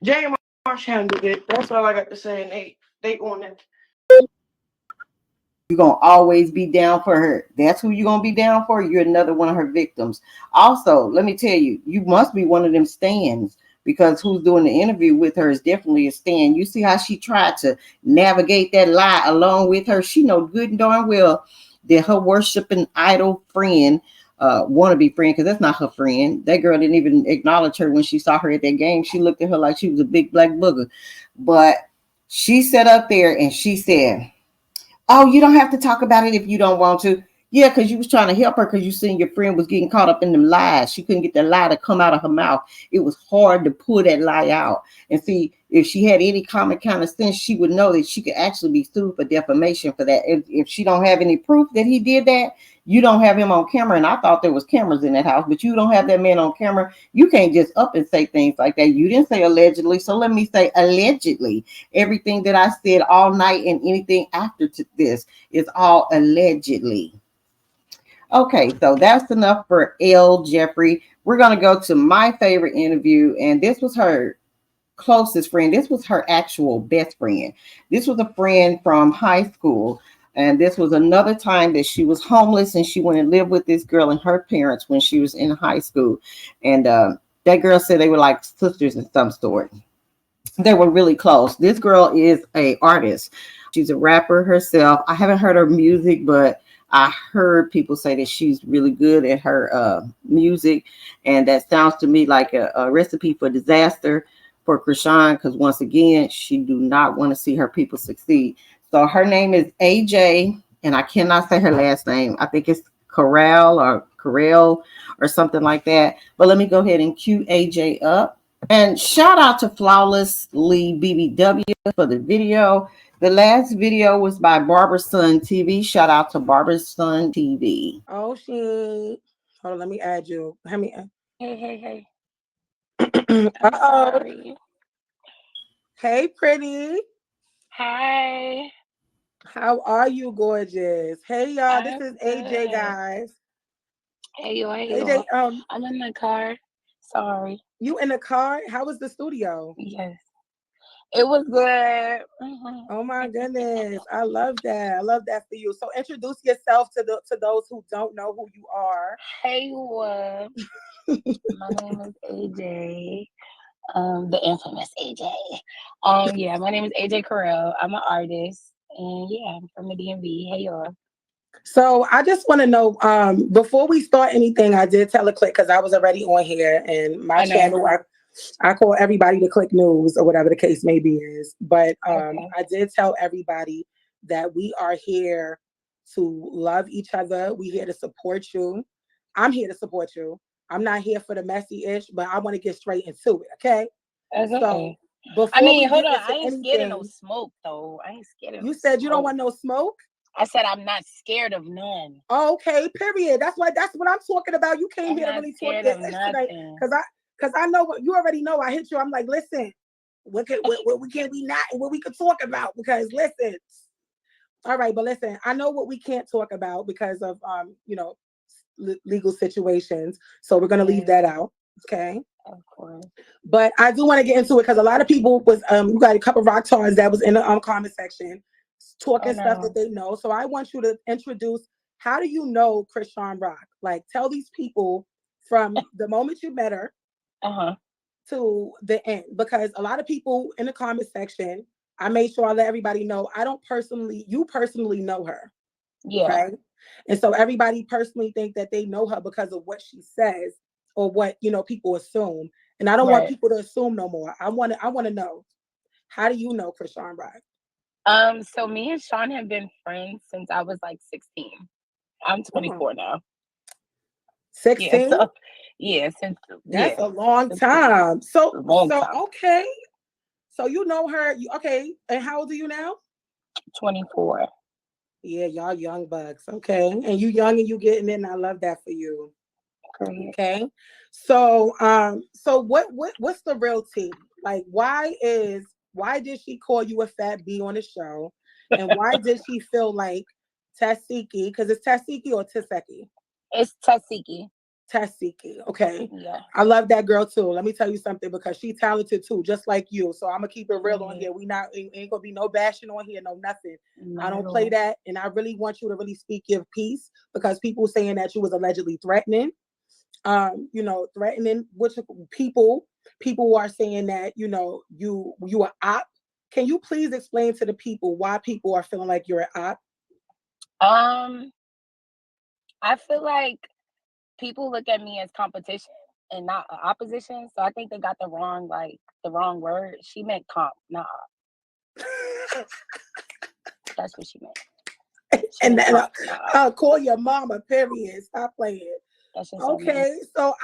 Jay and Marsh handled it. That's all I got to say, and they on it. You're going to always be down for her. That's who you're going to be down for. You're another one of her victims. Also, let me tell you, you must be one of them stands, because who's doing the interview with her is definitely a stand. You see how she tried to navigate that lie along with her. She know good and darn well that her worshiping idol friend, wannabe friend, because that's not her friend. That girl didn't even acknowledge her when she saw her at that game. She looked at her like she was a big black booger. But she sat up there and she said, "Oh, you don't have to talk about it if you don't want to." Yeah, because you was trying to help her, because you seen your friend was getting caught up in them lies. She couldn't get the lie to come out of her mouth. It was hard to pull that lie out. And see, if she had any common kind of sense, she would know that she could actually be sued for defamation for that. If she don't have any proof that he did that, you don't have him on camera. And I thought there was cameras in that house, but you don't have that man on camera. You can't just up and say things like that. You didn't say allegedly. So let me say allegedly. Everything that I said all night and anything after this is all allegedly. Okay, so that's enough for Jeffrey. We're going to go to my favorite interview, and this was her closest friend. This was her actual best friend. This was a friend from high school, and this was another time that she was homeless, and she went and lived with this girl and her parents when she was in high school. And that girl said they were like sisters in some sort. They were really close. This girl is an artist. She's a rapper herself. I haven't heard her music, but I heard people say that she's really good at her music, and that sounds to me like a recipe for disaster for Chrisean, because once again, she do not want to see her people succeed. So her name is AJ, and I cannot say her last name. I think it's Carell or something like that. But let me go ahead and cue AJ up. And shout out to Flawlessly BBW for the video. The last video was by Barbara's Son TV. Shout out to Barbara's Son TV. Oh, shit. Hold on, let me add you. Hey. Uh-oh. Sorry. Hey, pretty. Hi. How are you, gorgeous? Hey, y'all. This I'm is good. AJ, guys. Hey, yo. AJ, I'm in the car. Sorry. You in the car? How was the studio? Yes. It was good. Oh my goodness. I love that. I love that for you. So introduce yourself to those who don't know who you are. Hey, what? My name is AJ. The infamous AJ. Yeah, my name is AJ Carell. I'm an artist, and yeah, I'm from the DMV. Hey, y'all. So I just want to know, before we start anything, I did tell a click because I was already on here and my channel. I call everybody to click news or whatever the case may be is. But I did tell everybody that we are here to love each other. We're here to support you. I'm here to support you. I'm not here for the messy ish, but I want to get straight into it. Okay. So before I mean, hold on. I I ain't scared of no smoke, though. I ain't scared of. You said you don't want no smoke? I said I'm not scared of none. Oh, okay, period. That's what I'm talking about. You came here to really talk this tonight because I know what you already know. I hit you. I'm like, listen, what can we not and what we could talk about? Because listen, all right, but listen, I know what we can't talk about because of legal situations. So we're gonna leave that out. Okay. Of course. But I do want to get into it because a lot of people was you got a couple of rock stars that was in the comment section talking stuff that they know. So I want you to introduce, how do you know Chriseanrock? Like, tell these people from the moment you met her to the end, because a lot of people in the comment section, I made sure I let everybody know you personally know her. Yeah. Right. And so everybody personally think that they know her because of what she says or what, people assume. And I don't want people to assume no more. I want to know, how do you know Chriseanrock? So me and Sean have been friends since I was like 16. I'm 24 now. 16? That's a long time. Okay. So you know her. Okay. And how old are you now? 24. Yeah, y'all young bucks. Okay. And you young and you getting it, and I love that for you. Okay. So what's the real tea? Like, why did she call you a fat B on the show? And why did she feel like Tasiki? Because it's Tasiki or Taseki? It's Tasiki. Tasiki. Okay. Yeah. I love that girl too. Let me tell you something, because she's talented too, just like you. So I'm gonna keep it real on here. Ain't gonna be no bashing on here, no nothing. I don't play that. And I really want you to really speak your piece, because people saying that you was allegedly threatening. Threatening which people are saying that, you are op. Can you please explain to the people why people are feeling like you're an op? I feel like people look at me as competition and not opposition. So I think they got the wrong word. She meant comp, not op. That's what she meant. And then I'll call your mama, period. Stop playing. Okay, so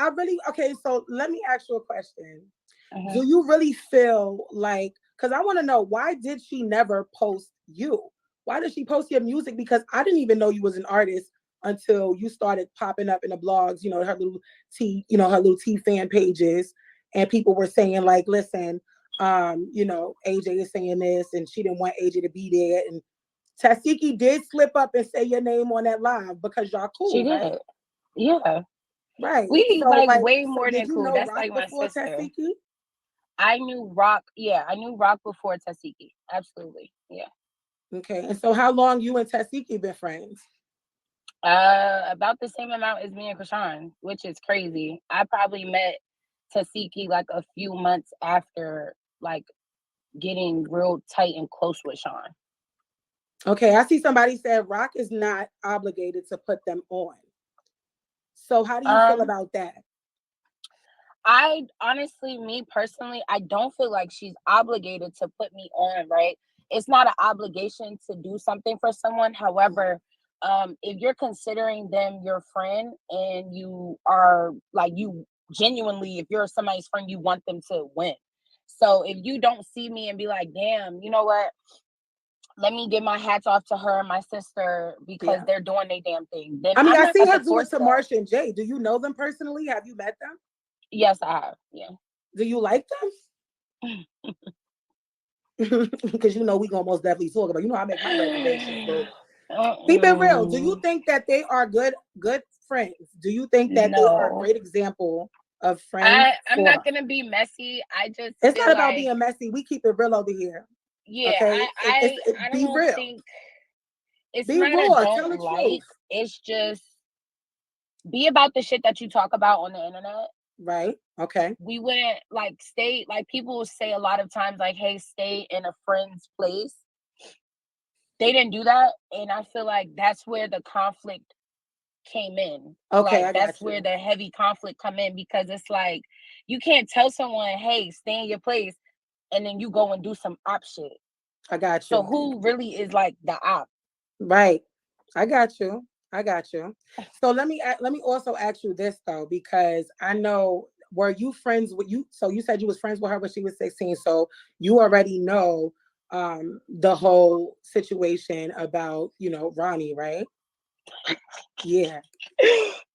so let me ask you a question. Do you really feel like, because I want to know, why did she never post you? Why did she post your music? Because I didn't even know you was an artist until you started popping up in the blogs, her little T fan pages, and people were saying like, listen, AJ is saying this, and she didn't want AJ to be there, and Tasiki did slip up and say your name on that live because y'all cool. She did. Right? Yeah. Right. We way more than cool. That's Rock like my sister. Tasiki? I knew Rock. Yeah, I knew Rock before Tasiki. Absolutely. Yeah. Okay. And so how long you and Tasiki been friends? About the same amount as me and Chrisean, which is crazy. I probably met Tasiki like a few months after like getting real tight and close with Sean. Okay, I see somebody said Rock is not obligated to put them on. So how do you feel about that? I honestly, me personally, I don't feel like she's obligated to put me on, right? It's not an obligation to do something for someone. However, if you're considering them your friend and you are like, you genuinely, if you're somebody's friend, you want them to win. So if you don't see me and be like, damn, you know what? Let me give my hats off to her and my sister because they're doing their damn thing. Then I see her do it to Marsha and Jay. Do you know them personally? Have you met them? Yes, I have. Yeah. Do you like them? Because we gonna most definitely talk about. I make my reservations. So keep it real. Do you think that they are good friends? Do you think that they are a great example of friends. I'm not gonna be messy. I just it's feel not about like, being messy. We keep it real over here. yeah, Okay, I be don't real. think it's Be not a raw. Tell don't the like. truth. It's just be about the shit that you talk about on the internet. Right. Okay. We wouldn't like stay like people will say a lot of times like, hey, stay in a friend's place. They didn't do that, and I feel like that's where the conflict came in. Okay, Like I got that's you. where the heavy conflict come in, because it's like you can't tell someone, hey, stay in your place, and then you go and do some op shit. I got you. So who really is like the op? Right. I got you. I got you. So let me also ask you this though, because I know, were you friends with you? So you said you was friends with her when she was 16. So you already know the whole situation about, Ronnie, right? Yeah.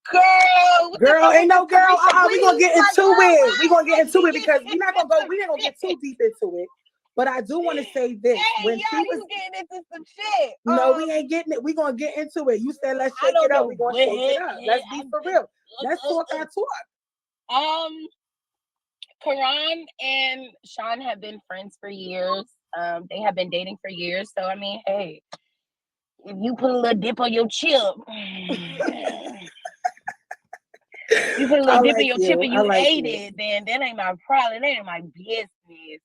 Girl, ain't no girl. We gonna get into it. We gonna get into it because we ain't gonna get too deep into it. But I do want to say this. Hey, when she was getting into some shit. No, we ain't getting it. We gonna get into it. You said let's shake it up. We gonna shake it up. Let's be for real. Let's talk our talk. Karan and Sean have been friends for years. They have been dating for years. So I mean, hey, if you put a little dip on your chip, you put a little dip in your chip and you ate it, then that ain't my problem. That ain't my business.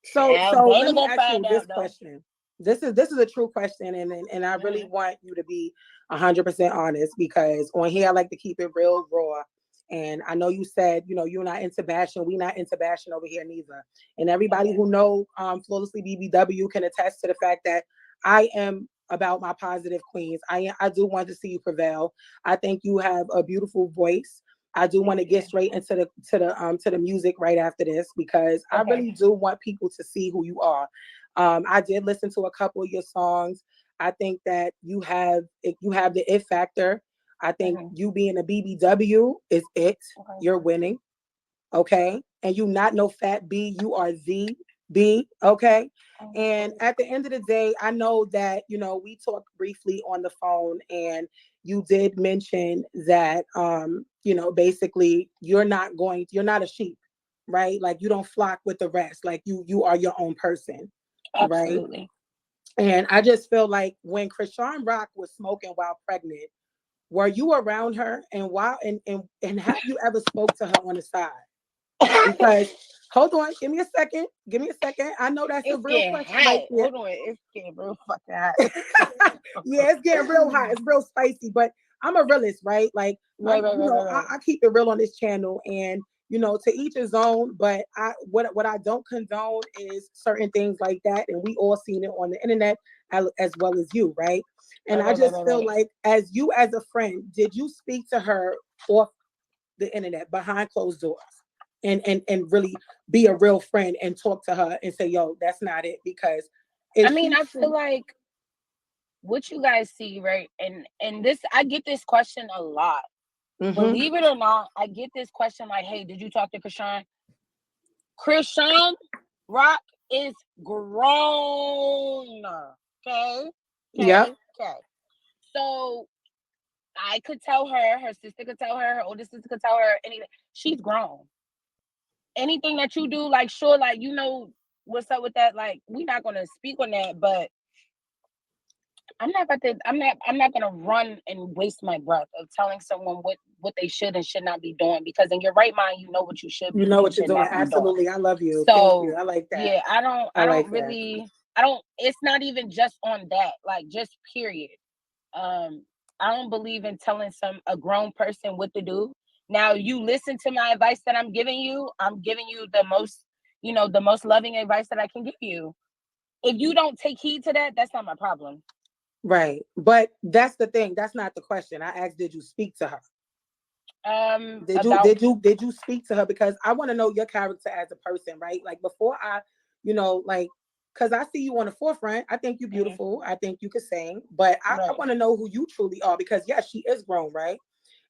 So let me ask you this question. This is a true question, and I really want you to be 100% honest, because on here I like to keep it real raw. And I know you said, you're not into bashing. We not into bashing over here neither. And everybody who know Flawlessly BBW can attest to the fact that I am about my positive queens. I do want to see you prevail. I think you have a beautiful voice. I do want to get straight into the music right after this, because I really do want people to see who you are. I did listen to a couple of your songs. I think that you have the it factor. I think you being a BBW is it. You're winning. Okay. And you not no fat B, you are the B. Okay. And at the end of the day, I know that, we talked briefly on the phone, and you did mention that, basically you're not a sheep, right? Like you don't flock with the rest. Like you are your own person. Absolutely. Right. And I just feel like when Chriseanrock was smoking while pregnant, were you around her, and have you ever spoke to her on the side? Because hold on, give me a second. I know that's a real question right there. Hold on, it's getting real fucking hot. Yeah, it's getting real hot. It's real spicy, but I'm a realist, right? Like, I keep it real on this channel, and to each his own. But what I don't condone is certain things like that, and we all seen it on the internet as well as you, right? And I just feel like, as a friend, did you speak to her off the internet behind closed doors? And really be a real friend and talk to her and say, yo, that's not it. Because I feel like what you guys see, right? And this, I get this question a lot. Believe it or not, I get this question like, hey, did you talk to Chrisean? Chriseanrock is grown. Okay. Yeah. Okay. So I could tell her sister could tell her oldest sister could tell her anything. She's grown. Anything that you do, like, sure, like, what's up with that, like, we're not gonna speak on that, but I'm not gonna run and waste my breath of telling someone what they should and should not be doing, because in your right mind, you know what you should be doing. You know what you're doing. Absolutely. I love you. So thank you. I like that. Yeah, I don't, it's not even just on that, like, just period. I don't believe in telling a grown person what to do. Now, you listen to my advice that I'm giving you the most loving advice that I can give you. If you don't take heed to that, that's not my problem. Right. But that's the thing. That's not the question. I asked, did you speak to her? Did you speak to her? Because I want to know your character as a person, right? Like, before I, because I see you on the forefront. I think you're beautiful. I think you could sing. But I want to know who you truly are, because yes, she is grown, right?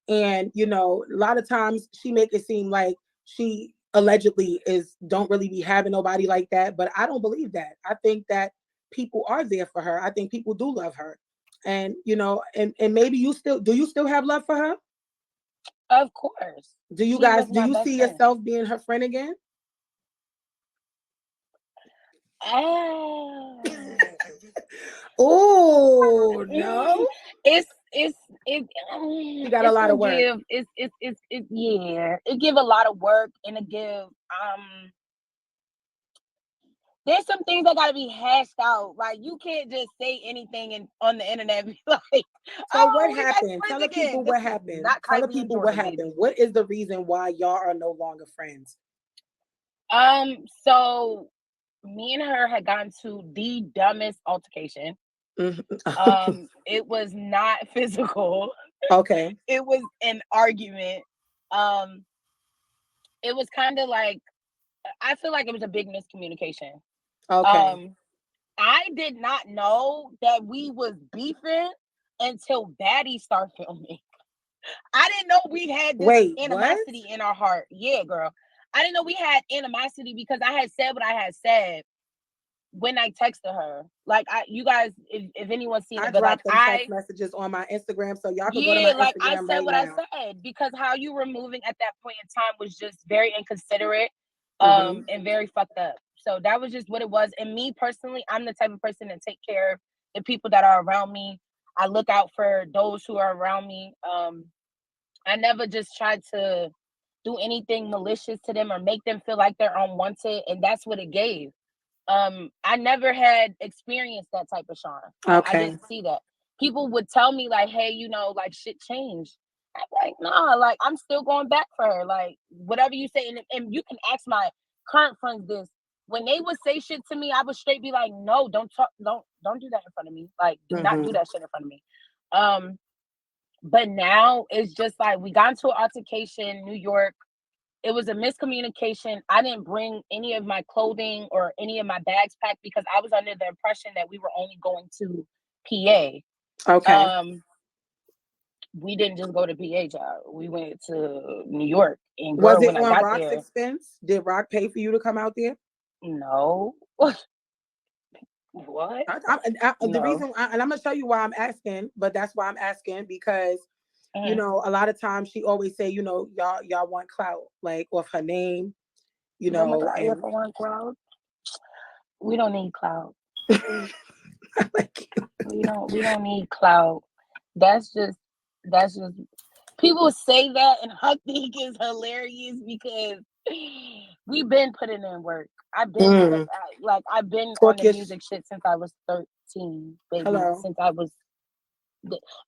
And, a lot of times she make it seem like she allegedly don't really be having nobody like that. But I don't believe that. I think that people are there for her. I think people do love her. And, and maybe do you still have love for her? Of course. Do you She guys? was Do my you best see friend. yourself being her friend again? Oh no! It's You got a lot of work. yeah. It give a lot of work, and it give there's some things that gotta be hashed out. Like you can't just say anything on the internet and be like, So oh, what we best happened? friends Tell the again. people This what is happened. not Tell the Kylie and people what Jordan, baby. happened. What is the reason why y'all are no longer friends? So me and her had gotten to the dumbest altercation. It was not physical. Okay. It was an argument. It was kind of like, I feel like it was a big miscommunication. Okay. I did not know that we was beefing until Baddie started filming. I didn't know we had this animosity in our heart. Yeah, girl. I didn't know we had animosity because I had said what I had said when I texted her. Like, you guys, if anyone's seen it, but like dropped them text messages on my Instagram, so y'all can go to my like Instagram I said right what now. I said, because how you were moving at that point in time was just very inconsiderate, Mhm. and very fucked up. So that was just what it was. And me personally, I'm the type of person to take care of the people that are around me. I look out for those who are around me. I never just tried to do anything malicious to them or make them feel like they're unwanted, and that's what it gave. I never had experienced that type of Sean. I didn't see that. People would tell me like, hey, you know, like shit changed. I'm like, nah, like I'm still going back for her. Like whatever you say, and you can ask my current friends this. When they would say shit to me, I would straight be like, no, don't talk, don't do that in front of me. Like, do not do that shit in front of me. But now it's just like we got into an altercation in New York. It was a miscommunication. I didn't bring any of my clothing or any of my bags packed because I was under the impression that we were only going to PA. Okay. We didn't just go to PA, child. We went to New York. And girl, Was it when I on got Rock's there, expense? Did Rock pay for you to come out there? No. What? The reason, and I'm gonna tell you why I'm asking, but that's why I'm asking because you know, a lot of times she always say, you know, y'all want clout, like off her name, you know. If I want clout, we don't need clout. We don't need clout. That's just people say that, and I think it's hilarious because we've been putting in work. I've been on the music shit since I was 13, baby. Hello. Since I was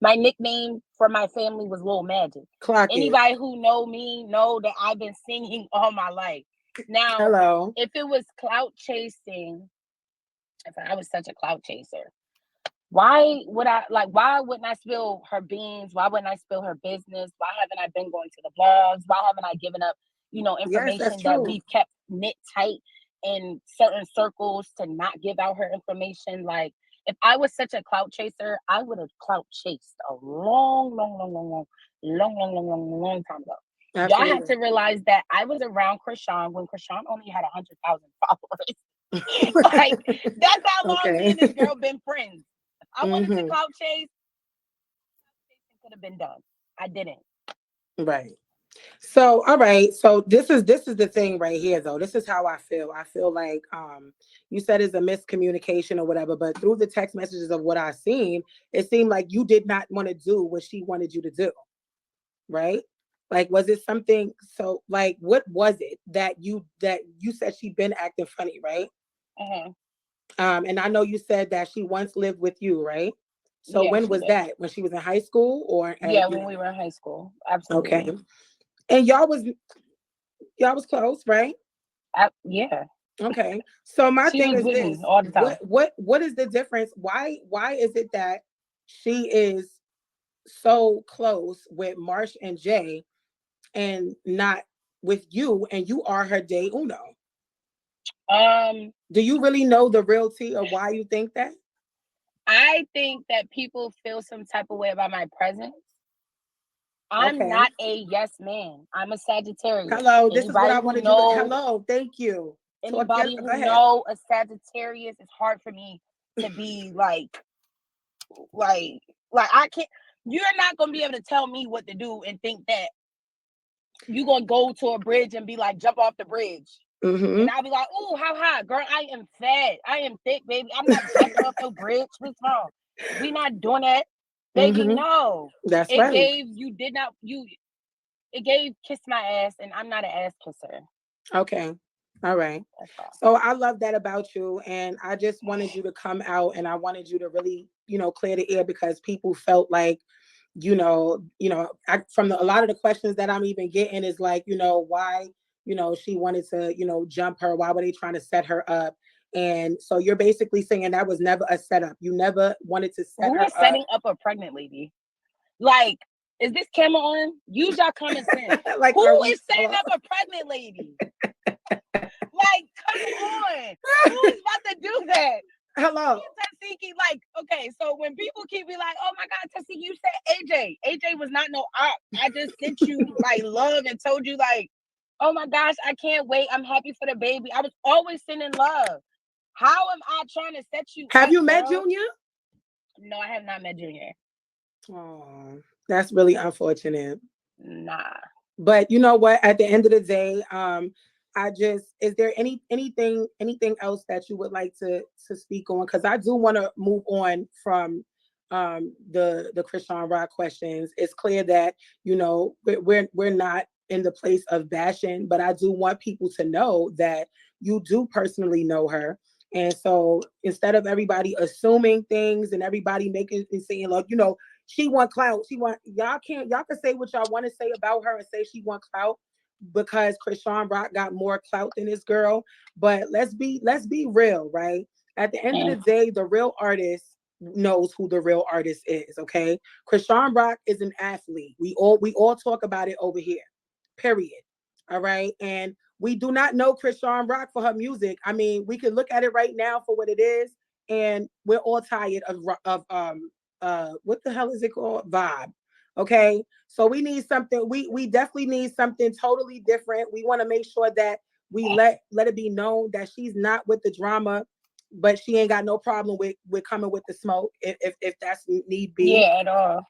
my nickname for my family was Lil Magic. Anybody who know me know that I've been singing all my life. Now, if it was clout chasing, if I was such a clout chaser, why wouldn't I spill her beans? Why wouldn't I spill her business? Why haven't I been going to the blogs? Why haven't I given up, information that we've kept knit tight in certain circles to not give out her information? Like, if I was such a clout chaser, I would have clout chased a long time ago. Absolutely. Y'all have to realize that I was around Chrisean when Chrisean only had 100,000 followers. Like, that's how long me and this girl been friends. I wanted to clout chase. It could have been done. I didn't. Right. So, all right. So this is the thing right here, though. This is how I feel. I feel like you said it's a miscommunication or whatever, but through the text messages of what I've seen, it seemed like you did not want to do what she wanted you to do. Right? Like, was it something? So, like, what was it that you said she'd been acting funny, right? And I know you said that she once lived with you, right? So when was that? When she was in high school or? When we were in high school. Absolutely. Okay. And y'all was close, right? Yeah. Okay. So my thing is this: all the time. What is the difference? Why is it that she is so close with Marsh and Jay and not with you, and you are her day uno? Do you really know the real tea of why you think that? I think that people feel some type of way about my presence. I'm not a yes man. I'm a Sagittarius. Hello, this is what I wanted you to. Hello, thank you. Anybody who know a Sagittarius, it's hard for me to be like I can't. You're not gonna be able to tell me what to do and think that you gonna go to a bridge and be like, jump off the bridge. Mm-hmm. And I'll be like, oh, how high? Girl, I am fat. I am thick, baby. I'm not jumping off the bridge. What's wrong? We not doing that. Baby, no. That's it right. It gave kiss my ass, and I'm not an ass kisser. Okay. All right. So I love that about you. And I just wanted you to come out, and I wanted you to really, clear the air, because people felt like, from a lot of the questions that I'm even getting is like, why, she wanted to, jump her. Why were they trying to set her up? And so you're basically saying that was never a setup. You never wanted to set her up. Who is setting up a pregnant lady? Like, is this camera on? Use your common sense. Like, who is setting up a pregnant lady? Like, come on. Who is about to do that? Hello. Tasiki, like, okay, so when people keep me like, oh my God, Tasiki, you said AJ. AJ was not no op. I just sent you like love and told you like, oh my gosh, I can't wait. I'm happy for the baby. I was always sending love. How am I trying to set you Have up, you met girl? Junior? No, I have not met Junior. Oh, that's really unfortunate. Nah. But you know what? At the end of the day, is there anything else that you would like to speak on? Because I do want to move on from the Chriseanrock questions. It's clear that we're not in the place of bashing, but I do want people to know that you do personally know her. And so instead of everybody assuming things and everybody making and saying, like, she want clout, y'all can say what y'all want to say about her and say she want clout, because Chriseanrock got more clout than this girl. But let's be real, right? At the end of the day, the real artist knows who the real artist is. Okay, Chriseanrock is an athlete. We all talk about it over here. Period. All right, and we do not know Chriseanrock for her music. I mean, we can look at it right now for what it is, and we're all tired of what the hell is it called? Vibe. Okay, so we need something. We definitely need something totally different. We want to make sure that we let it be known that she's not with the drama, but she ain't got no problem with coming with the smoke if that's need be. Yeah, at all.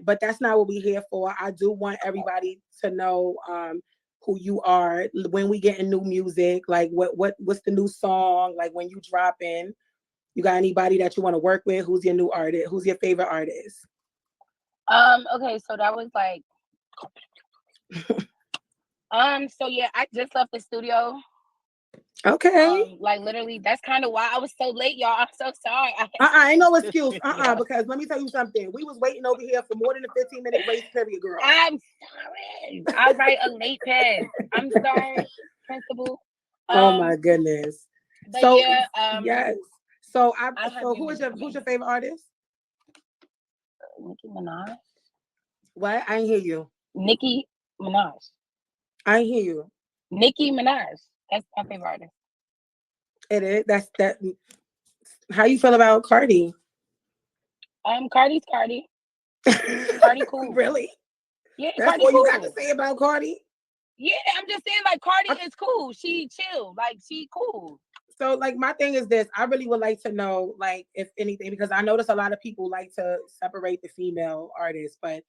But that's not what we're here for. I do want everybody to know who you are when we get in new music. Like what's the new song? Like when you drop in, you got anybody that you want to work with? Who's your new artist? Who's your favorite artist? Okay, so that was like so yeah, I just left the studio. Okay. Like literally, that's kind of why I was so late, y'all. I'm so sorry. Ain't no excuse. Because let me tell you something. We was waiting over here for more than a 15-minute grace period, girl. I'm sorry. I'll write a late pass. I'm sorry, principal. Oh my goodness. But so yeah, yes. So who's your favorite artist? Nicki Minaj. What? I ain't hear you. Nicki Minaj. I ain't hear you. Nicki Minaj. That's my favorite artist. It is. That. How you feel about Cardi? Cardi's Cardi. Cardi cool. Really? Yeah, that's Cardi all cool. You got to say about Cardi? Yeah, I'm just saying, like, Cardi is cool. She chill. Like, she cool. So, like, my thing is this. I really would like to know, like, if anything, because I notice a lot of people like to separate the female artists, but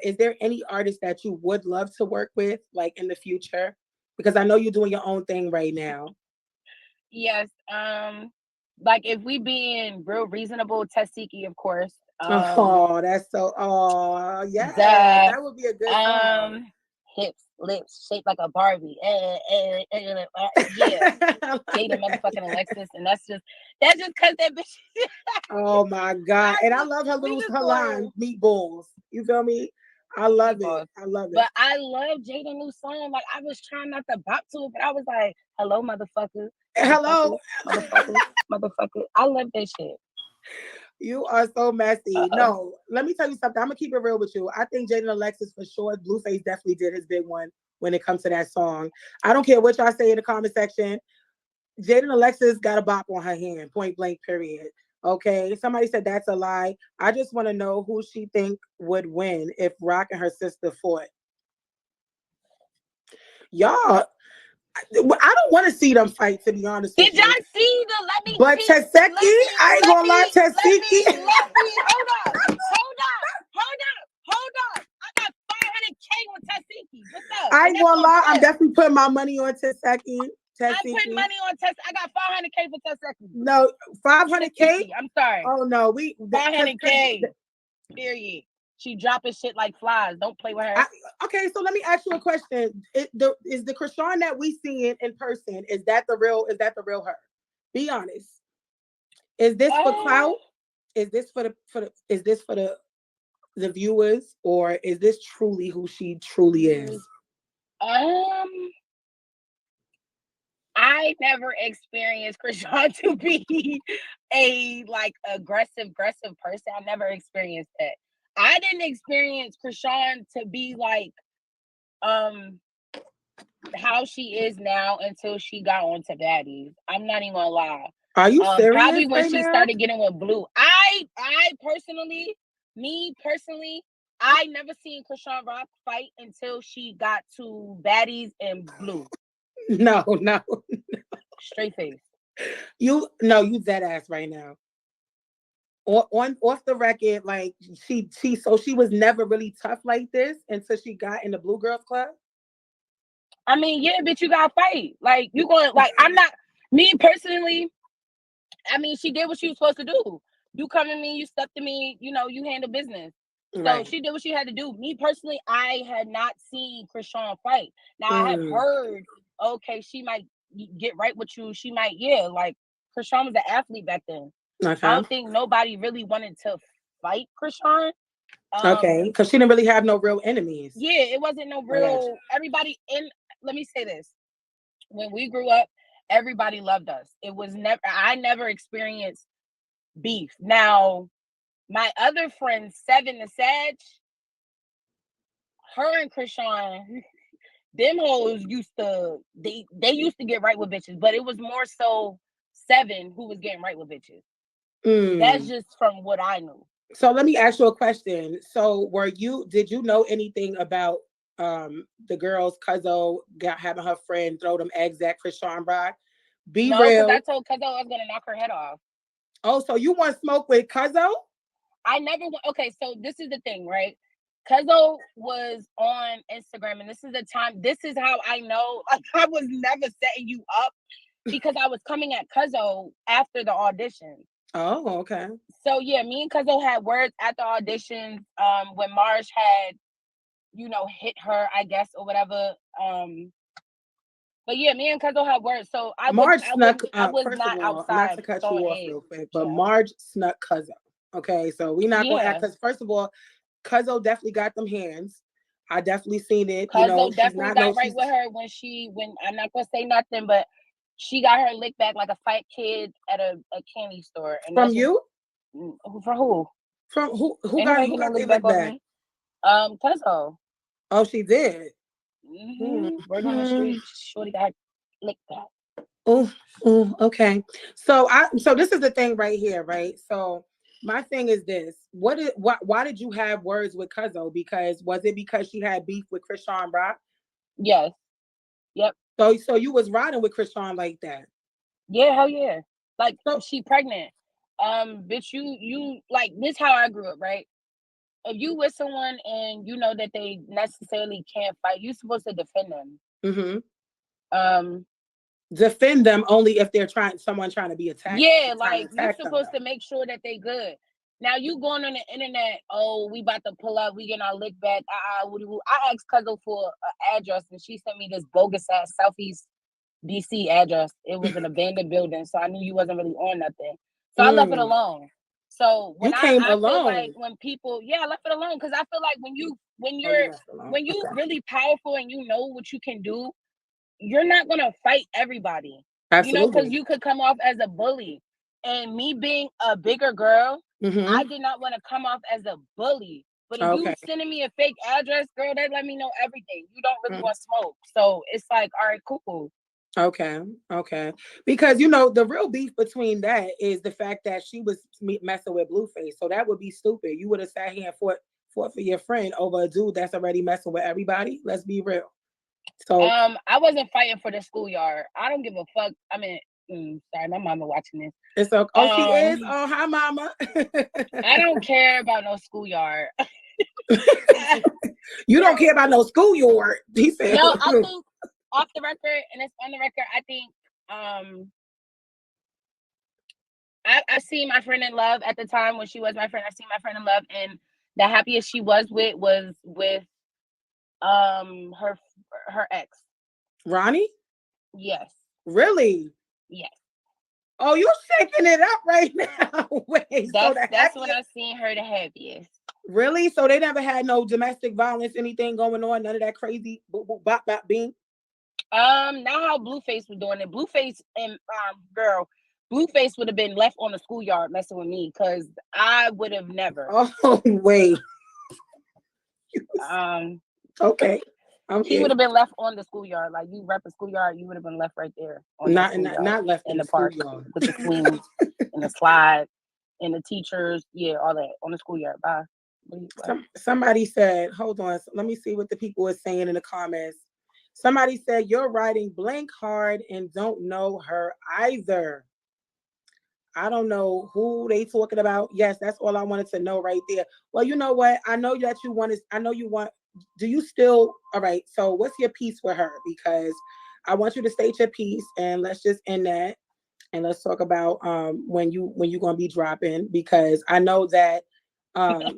is there any artist that you would love to work with, like, in the future? Because I know you're doing your own thing right now. Yes. Like, if we being real reasonable, Tasiki, of course. That's so. Oh, yeah. That would be a good song. Hips, lips, shaped like a Barbie. Yeah. Jada motherfucking Alexis, and that's just because that bitch. Oh my God! And I love her line, meatballs. You feel me? I love it. I love it. But I love Jada new song. Like, I was trying not to bop to it, but I was like, "Hello, motherfucker." Hello, motherfucker. I love that shit. You are so messy. No, let me tell you something. I'm gonna keep it real with you. I think Jada and Alexis for sure. Blueface definitely did his big one when it comes to that song. I don't care what y'all say in the comment section. Jada and Alexis got a bop on her hand, point blank, period. Okay, somebody said that's a lie. I just want to know who she think would win if Rock and her sister fought. Y'all, I don't want to see them fight, to be honest with you. Did y'all see the let me? But Taseki, I ain't gonna lie, Taseki. Hold up. I got 500K with Taseki. I ain't gonna lie, I'm definitely putting my money on Teseki. I'm putting money on test. I got 500K for Teseki. No, 500K. I'm sorry. Oh no, 500K. Period. She dropping shit like flies. Don't play with her. Okay, so let me ask you a question. Is the Chrisean that we see in person, is that the real her? Be honest. Is this for clout? Is this for the viewers, or is this truly who she truly is? I never experienced Chrisean to be a aggressive person. I never experienced that. I didn't experience Chrisean to be like how she is now until she got onto Baddies. I'm not even gonna lie. Are you serious? Probably when right she now? started getting with Blue. I personally, I never seen Chriseanrock fight until she got to Baddies and Blue. No. Straight face. You dead ass right now. Off the record, like she was never really tough like this until she got in the Blue Girls Club. I mean, yeah, bitch, you gotta fight. Like you going I'm not me personally. I mean, she did what she was supposed to do. You come to me, you step to me, you handle business. So she did what she had to do. Me personally, I had not seen Chrisean fight. Now I have heard, okay, she might get right with you. She might, like Chrisean was an athlete back then. Okay. I don't think nobody really wanted to fight Chrisean. Okay, because she didn't really have no real enemies. Yeah, it wasn't no real. Everybody let me say this. When we grew up, everybody loved us. It was never. I never experienced beef. Now, my other friend, Seven the Sag, her and Chrisean, them hoes used to they used to get right with bitches, but it was more so Seven who was getting right with bitches. That's just from what I knew. So let me ask you a question. So did you know anything about the girls Cuzzo having her friend throw them eggs at Chriseanrock? Be real. I told Cuzzo I was gonna knock her head off. Oh, so you want smoke with Cuzzo? I never okay, so this is the thing, right? Cuzzo was on Instagram, and this is how I know, like, I was never setting you up because I was coming at Cuzzo after the audition. Oh, okay. So yeah, me and Cuzzo had words at the audition. When Marge had, hit her, I guess, or whatever. But yeah, me and Cuzzo had words. So I was not outside. Not to cut you off real quick, but Marge snuck Cuzzo. Okay, so we're not gonna act, because first of all, Cuzzo definitely got them hands. I definitely seen it. Cuzzo definitely got right with her when I'm not gonna say nothing, but she got her lick back like a fight kid at a candy store. And from you? For who? From who got their lick back? Cuzzo. Oh, she did. Word on the street, shorty got licked back. Oh, okay. So this is the thing right here, right? So my thing is this: why did you have words with Cuzzo? Was it because she had beef with Chriseanrock? Yes. Yep. So you was riding with Chrisean like that? Yeah, hell yeah. Like, she pregnant. Bitch, you like, this how I grew up, right? If you with someone and you know that they necessarily can't fight, you're supposed to defend them. Defend them only if they're someone trying to be attacked. Yeah, like, you're supposed to make sure that they good. Now you going on the internet, oh, we about to pull up, we getting our lick back. I asked Cuzzo for an address, and she sent me this bogus ass Southeast DC address. It was an abandoned building, so I knew you wasn't really on nothing. So I left it alone. So when I feel like when people, I left it alone, because I feel like when you're really powerful and you know what you can do, you're not gonna fight everybody. Absolutely. Because you could come off as a bully. And me being a bigger girl, I did not want to come off as a bully. But if you sending me a fake address, girl, that let me know everything. You don't really want smoke. So it's like, all right, cool. Okay. Because the real beef between that is the fact that she was messing with Blueface. So that would be stupid. You would have sat here and fought for your friend over a dude that's already messing with everybody. Let's be real. So I wasn't fighting for the schoolyard. I don't give a fuck. I mean, sorry, my mama watching this. It's okay. She is. Oh, hi, mama. I don't care about no schoolyard. You don't care about no schoolyard. He said. No, I think off the record, and it's on the record, I think I seen my friend in love at the time when she was my friend. I seen my friend in love, and the happiest she was with her ex. Ronnie? Yes. Really? Yes. Oh, you shaking it up right now. Wait, that's when I seen her the happiest. Really? So they never had no domestic violence, anything going on, none of that crazy boop boop bop bop bing? Not how Blueface was doing it. Blueface and Blueface would have been left on the schoolyard messing with me because I would have never. Oh wait. Okay. He would have been left on the schoolyard. Like you rep a schoolyard, you would have been left right there. Not left in the park with the queens and the slide and the teachers. Yeah, all that on the schoolyard. Bye. Somebody said, hold on. Let me see what the people are saying in the comments. Somebody said, you're writing blank hard and don't know her either. I don't know who they talking about. Yes, that's all I wanted to know right there. Well, you know what? I know that you want. Do you still? All right. So what's your piece with her? Because I want you to state your piece and let's just end that. And let's talk about when you're gonna be dropping, because I know that I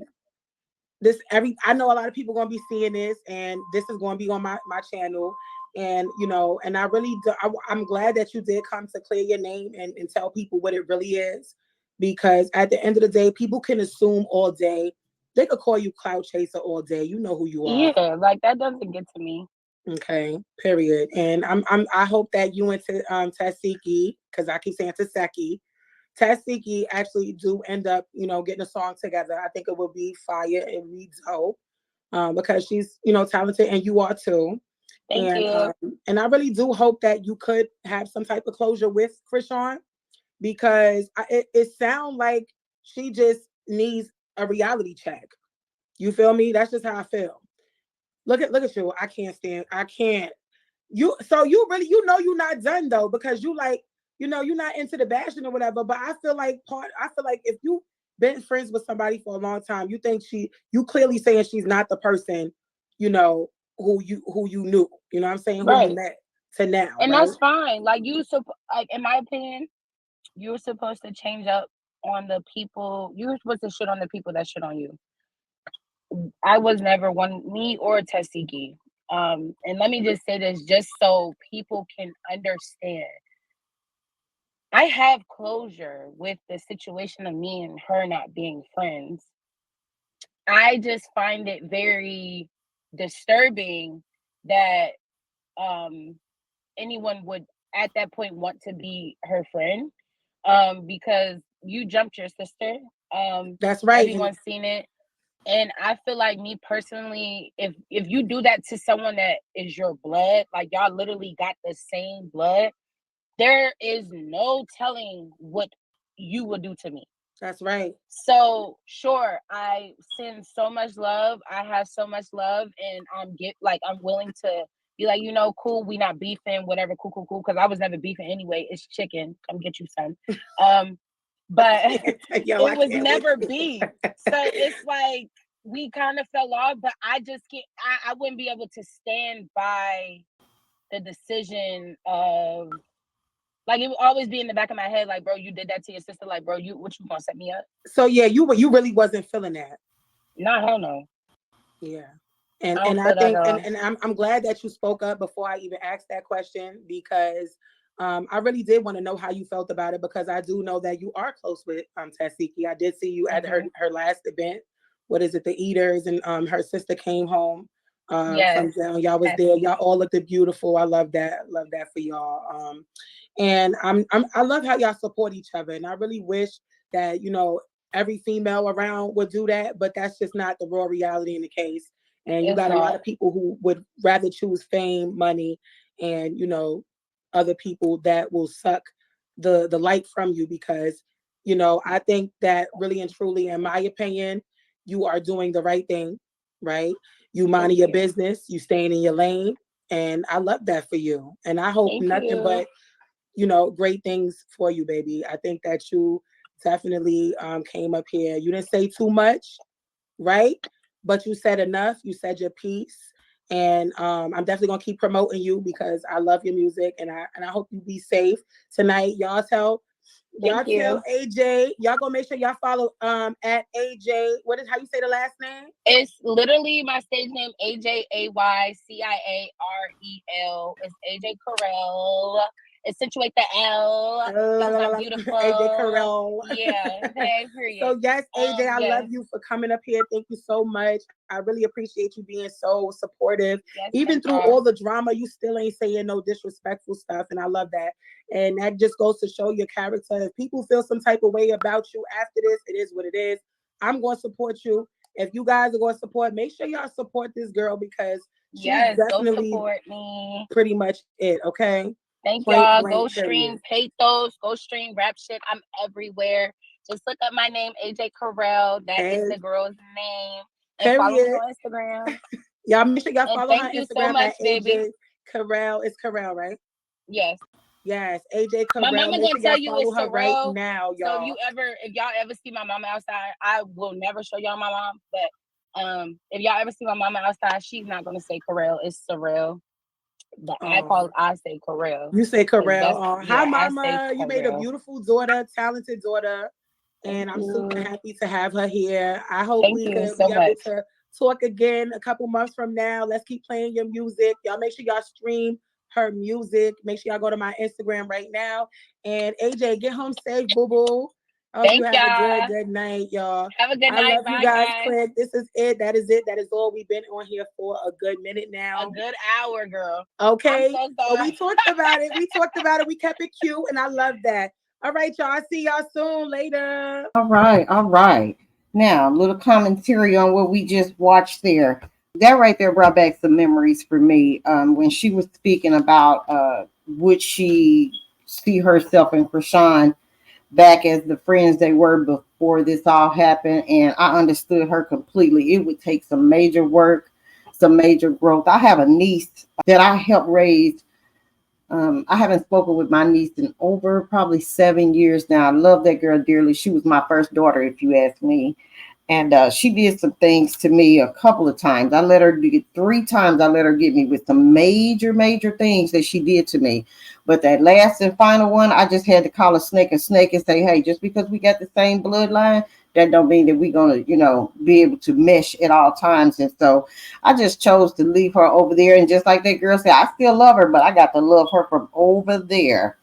know a lot of people gonna be seeing this, and this is gonna be on my channel. And and I really do, I'm glad that you did come to clear your name and tell people what it really is, because at the end of the day, people can assume all day. They could call you clout chaser all day. You know who you are. Yeah, like that doesn't get to me. Okay, period. And I hope that you and Tasiki, because I keep saying Tasiki actually do end up, getting a song together. I think it will be fire and be dope, because she's, talented, and you are too. Thank you. And I really do hope that you could have some type of closure with Chrisean, because it sounds like she just needs a reality check. You feel me? That's just how I feel. Look at you. I can't. You really, you're not done though, because you like, you're not into the bashing or whatever. But I feel like if you've been friends with somebody for a long time, you clearly saying she's not the person, who you knew. You know what I'm saying? Right. Who you met to now. And right? that's fine. Like in my opinion, you're supposed to change up on the people. You're supposed to shit on the people that shit on you. I was never me or Tasiki. And let me just say this, just so people can understand. I have closure with the situation of me and her not being friends. I just find it very disturbing that anyone would at that point want to be her friend, because you jumped your sister. That's right. Everyone's seen it. And I feel like, me personally, if you do that to someone that is your blood, like y'all literally got the same blood, there is no telling what you would do to me. That's right. So sure, I send so much love. I have so much love, and I'm willing to be like, cool, we not beefing, whatever, cool. Because I was never beefing anyway. It's chicken. Come get you, son. But it was never beef. So it's like we kind of fell off, but I just can't. I wouldn't be able to stand by the decision of, like, it would always be in the back of my head, like, bro, you did that to your sister. Like, bro, what you gonna set me up? So yeah, you really wasn't feeling that. No, hell no. Yeah. And I think and I'm glad that you spoke up before I even asked that question, because I really did want to know how you felt about it, because I do know that you are close with Tasiki. I did see you at her last event. What is it? The Eaters, and her sister came home from jail. Y'all was there. Y'all all looked beautiful. I love that. Love that for y'all. And I love how y'all support each other. And I really wish that, every female around would do that, but that's just not the raw reality in the case. And you got a lot of people who would rather choose fame, money, and, other people that will suck the light from you, because, I think that really and truly, in my opinion, you are doing the right thing, right? You minding your business, you staying in your lane. And I love that for you. And I hope nothing but, great things for you, baby. I think that you definitely came up here. You didn't say too much, right? but you said enough. You said your piece. And I'm definitely gonna keep promoting you because I love your music, and I hope you be safe tonight. Y'all tell AJ. Y'all gonna make sure y'all follow at AJ. What is how you say the last name? It's literally my stage name, AJAYCIAREL. It's AJ Carell. Accentuate the L because I'm beautiful. AJ Carell. Yeah. So yes, AJ, I love you for coming up here. Thank you so much. I really appreciate you being so supportive. Yes, even through all the drama, you still ain't saying no disrespectful stuff, and I love that. And that just goes to show your character. If people feel some type of way about you after this, it is what it is. I'm going to support you. If you guys are going to support, make sure y'all support this girl because she's definitely go support me. Pretty much it. Okay. Thank y'all. Go stream Pathos. Go stream Rap Shit. I'm everywhere. Just look up my name, AJ Carell. That is the girl's name. And follow me on Instagram. Y'all make sure y'all follow her Thank you Instagram so much, at AJ Carell. It's Carell, right? Yes. Yes, AJ Carell. My mama gonna tell you it's her right now, y'all. So if y'all ever see my mama outside, I will never show y'all my mom. But if y'all ever see my mama outside, she's not gonna say Carell. It's Sorrel. I say Carell. You say Carell. Hi, Mama. You made a beautiful daughter, talented daughter, and I'm super happy to have her here. I hope we could be able to talk again a couple months from now. Let's keep playing your music. Y'all make sure y'all stream her music. Make sure y'all go to my Instagram right now. And AJ, get home safe, boo boo. I hope you have a good night, y'all. Have a good night. I love Bye, you guys. Click. This is it. That is it. That is all. We've been on here for a good minute now. A good hour, girl. Okay. So we talked about it. We kept it cute, and I love that. All right, y'all. I'll see y'all soon. Later. All right. Now, a little commentary on what we just watched there. That right there brought back some memories for me. When she was speaking about would she see herself in Chrisean back as the friends they were before this all happened, and I understood her completely. It would take some major work, some major growth. I have a niece that I helped raise. I haven't spoken with my niece in over probably 7 years now. I love that girl dearly. She was my first daughter, if you ask me. And she did some things to me a couple of times. I let her do it 3 times. I let her get me with some major things that she did to me. But that last and final one, I just had to call a snake and say, hey, just because we got the same bloodline, that don't mean that we're going to, be able to mesh at all times. And so I just chose to leave her over there. And just like that girl said, I still love her, but I got to love her from over there.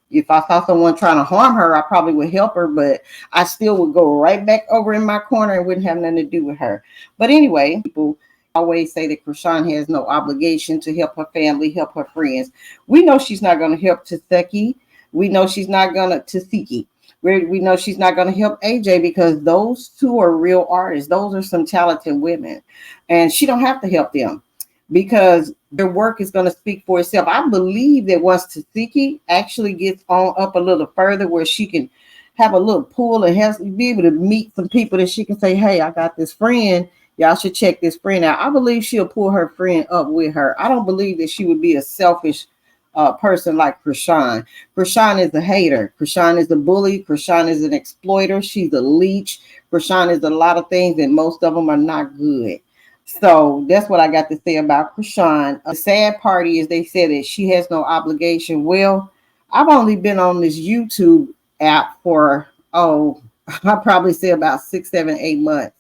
If I saw someone trying to harm her, I probably would help her, but I still would go right back over in my corner and wouldn't have nothing to do with her. But anyway, people always say that Chrisean has no obligation to help her family, help her friends. We know she's not going to help Taseki. We know she's not going to Taseki. We know she's not going to help AJ because those two are real artists. Those are some talented women. And she don't have to help them, because their work is going to speak for itself. I believe that once Taseki actually gets on up a little further where she can have a little pull and be able to meet some people that she can say, hey, I got this friend. Y'all should check this friend out. I believe she'll pull her friend up with her. I don't believe that she would be a selfish person like Chrisean. Chrisean is a hater. Chrisean is a bully. Chrisean is an exploiter. She's a leech. Chrisean is a lot of things, and most of them are not good. So that's what I got to say about Chrisean. The sad part is they said that she has no obligation. Well, I've only been on this YouTube app for, I probably say about 6, 7, 8 months.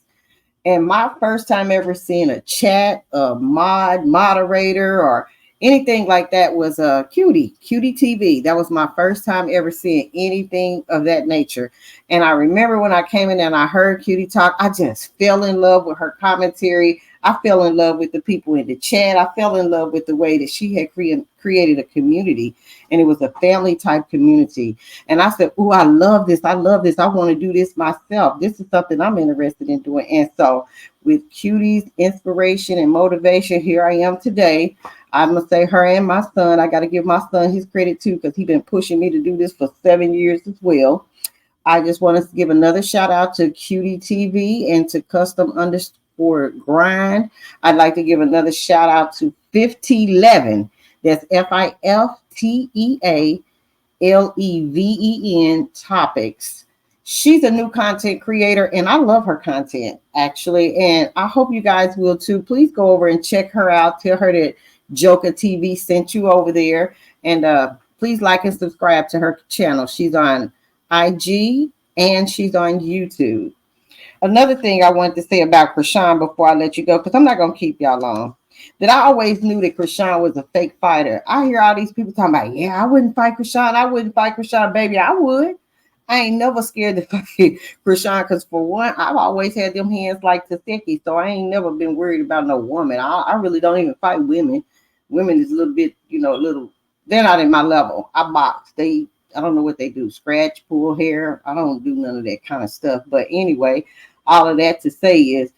And my first time ever seeing a chat, a moderator, or anything like that was Cutie TV. That was my first time ever seeing anything of that nature. And I remember when I came in and I heard Cutie talk, I just fell in love with her commentary. I fell in love with the people in the chat. I fell in love with the way that she had created a community, and it was a family type community. And I said, oh, I love this. I want to do this myself. This is something I'm interested in doing. And so with Cutie's inspiration and motivation, here I am today. I'm going to say her and my son. I got to give my son his credit too, because he's been pushing me to do this for 7 years as well. I just want to give another shout out to Cutie TV and to custom_grind. I'd like to give another shout out to 5011. That's FIFTEALEVEN Topics. She's a new content creator, and I love her content, actually. And I hope you guys will too. Please go over and check her out. Tell her that Joker TV sent you over there. And please like and subscribe to her channel. She's on IG and she's on YouTube. Another thing I wanted to say about Chrisean before I let you go, because I'm not going to keep y'all long, that I always knew that Chrisean was a fake fighter. I hear all these people talking about, yeah, I wouldn't fight Chrisean. I wouldn't fight Chrisean, baby. I would. I ain't never scared to fight Chrisean because, for one, I've always had them hands like Taseki, so I ain't never been worried about no woman. I really don't even fight women. Women is a little bit, they're not in my level. I box. I don't know what they do, scratch, pull hair. I don't do none of that kind of stuff. But anyway, all of that to say is,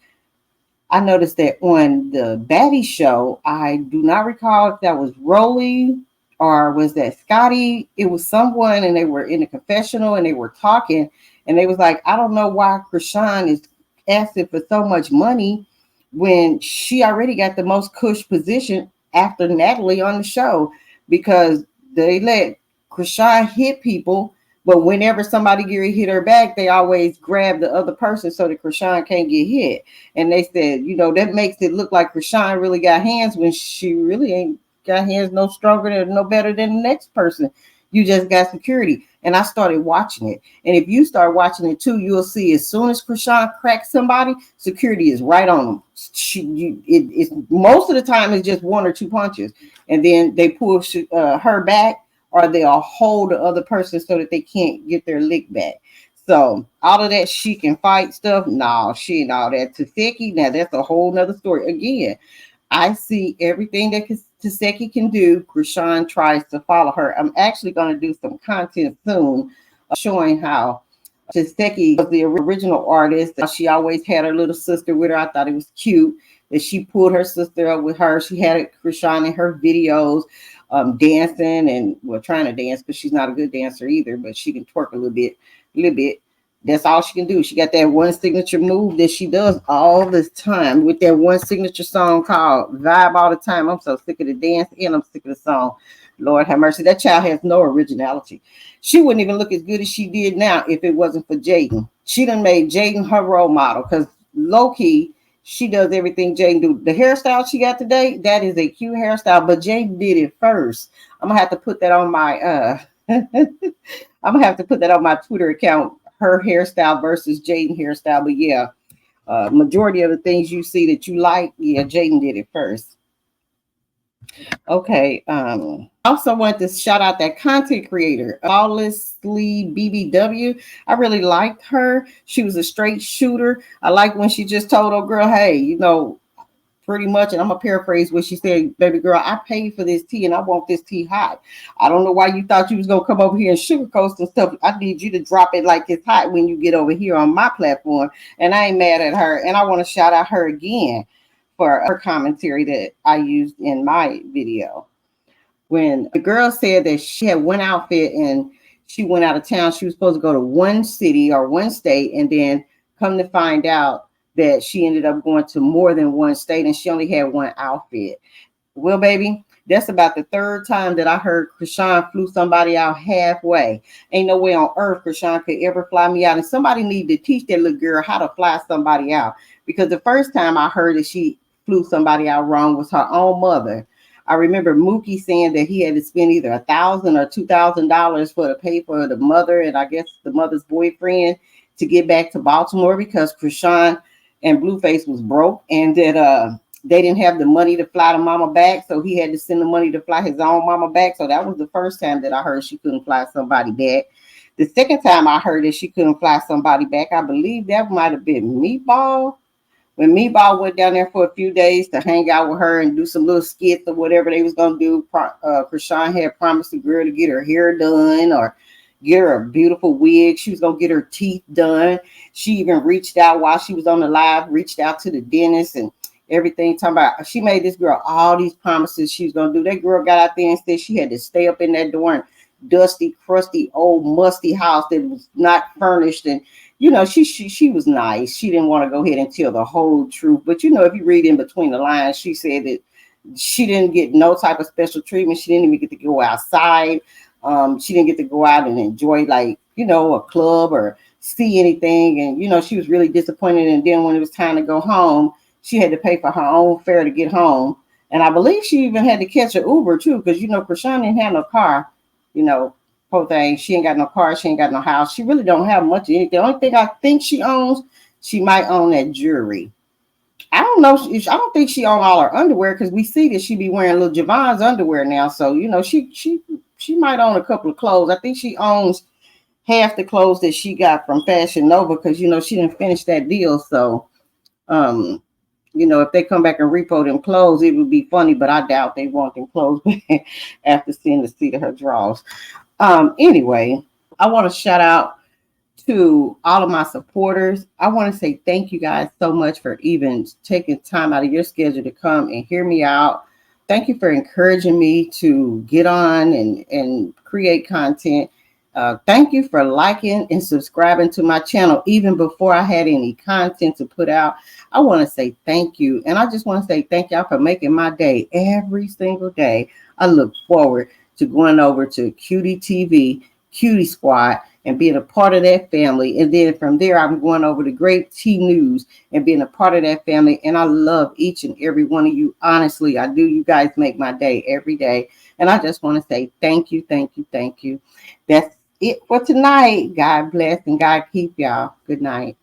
I noticed that on the Baddie show, I do not recall if that was Rolly or was that Scotty. It was someone, and they were in a confessional and they were talking, and they was like, I don't know why Chrisean is asking for so much money when she already got the most cush position after Natalie on the show, because they let Chrisean hit people, but whenever somebody hit her back, they always grab the other person so that Chrisean can't get hit. And they said, that makes it look like Chrisean really got hands when she really ain't got hands no stronger than, no better than the next person. You just got security. And I started watching it. And if you start watching it too, you'll see as soon as Chrisean cracks somebody, security is right on them. It's most of the time it's just one or two punches. And then they pull her back, or they'll hold the other person so that they can't get their lick back. So all of that she can fight stuff, no, she ain't all that. Taseki, now that's a whole nother story. Again, I see everything that Taseki can do. Chrisean tries to follow her. I'm actually going to do some content soon showing how Taseki was the original artist. She always had her little sister with her. I thought it was cute that she pulled her sister up with her. She had Chrisean in her videos, dancing and trying to dance, because she's not a good dancer either, but she can twerk a little bit. That's all she can do. She got that one signature move that she does all the time with that one signature song called Vibe All the Time. I'm so sick of the dance and I'm sick of the song. Lord have mercy. That child has no originality. She wouldn't even look as good as she did now if it wasn't for Jaden. She done made Jaden her role model, because low-key, she does everything Jaden do. The hairstyle she got today, that is a cute hairstyle, but Jaden did it first. I'm gonna have to put that on my I'm gonna have to put that on my Twitter account, her hairstyle versus Jaden hairstyle. But yeah, majority of the things you see that you like, yeah, Jaden did it first. Okay. Also want to shout out that content creator, Flawlessly BBW. I really liked her. She was a straight shooter. I like when she just told her girl, hey, pretty much, and I'm gonna paraphrase what she said, baby girl, I paid for this tea and I want this tea hot. I don't know why you thought you was gonna come over here and sugarcoat some stuff. I need you to drop it like it's hot when you get over here on my platform. And I ain't mad at her. And I want to shout out her again for her commentary that I used in my video. When the girl said that she had one outfit and she went out of town, she was supposed to go to one city or one state, and then come to find out that she ended up going to more than one state and she only had one outfit. Well, baby, that's about the third time that I heard Chrisean flew somebody out halfway. Ain't no way on earth Chrisean could ever fly me out. And somebody need to teach that little girl how to fly somebody out. Because the first time I heard that she flew somebody out wrong was her own mother. I remember Mookie saying that he had to spend either $1,000 or $2,000 for to pay for the mother and I guess the mother's boyfriend to get back to Baltimore, because Chrisean and Blueface was broke, and that they didn't have the money to fly the mama back, so he had to send the money to fly his own mama back. So that was the first time that I heard she couldn't fly somebody back. The second time I heard that she couldn't fly somebody back, I believe that might have been Meatball. When Meatball went down there for a few days to hang out with her and do some little skits or whatever they was going to do, Chrisean had promised the girl to get her hair done or get her a beautiful wig. She was going to get her teeth done. She even reached out while she was on the live, reached out to the dentist and everything. Talking about, she made this girl all these promises she was going to do. That girl got out there and said she had to stay up in that door and dusty, crusty, old, musty house that was not furnished. And, she was nice. She didn't want to go ahead and tell the whole truth. But, if you read in between the lines, she said that she didn't get no type of special treatment. She didn't even get to go outside. She didn't get to go out and enjoy a club or see anything. And, you know, she was really disappointed. And then when it was time to go home, she had to pay for her own fare to get home. And I believe she even had to catch an Uber too, because, you know, Chrisean didn't have no car, you know, poor thing. She ain't got no car. She ain't got no house. She really don't have much of anything. The only thing I think she owns, she might own that jewelry. I don't know. I don't think she own all her underwear, because we see that she be wearing little Javon's underwear now. So, you know, she might own a couple of clothes. I think she owns half the clothes that she got from Fashion Nova, because, you know, she didn't finish that deal. So, you know, if they come back and repo them clothes, it would be funny, but I doubt they want them clothes after seeing the seat of her drawers. Anyway, I want to shout out to all of my supporters. I want to say thank you guys so much for even taking time out of your schedule to come and hear me out. Thank you for encouraging me to get on and create content. Thank you for liking and subscribing to my channel even before I had any content to put out. I want to say thank you. And I just want to say thank y'all for making my day every single day. I look forward to going over to Cutie TV, Cutie Squad, and being a part of that family. And then from there, I'm going over to Great T News and being a part of that family. And I love each and every one of you. Honestly, I do. You guys make my day every day. And I just want to say thank you, thank you, thank you. That's it for tonight. God bless and God keep y'all. Good night.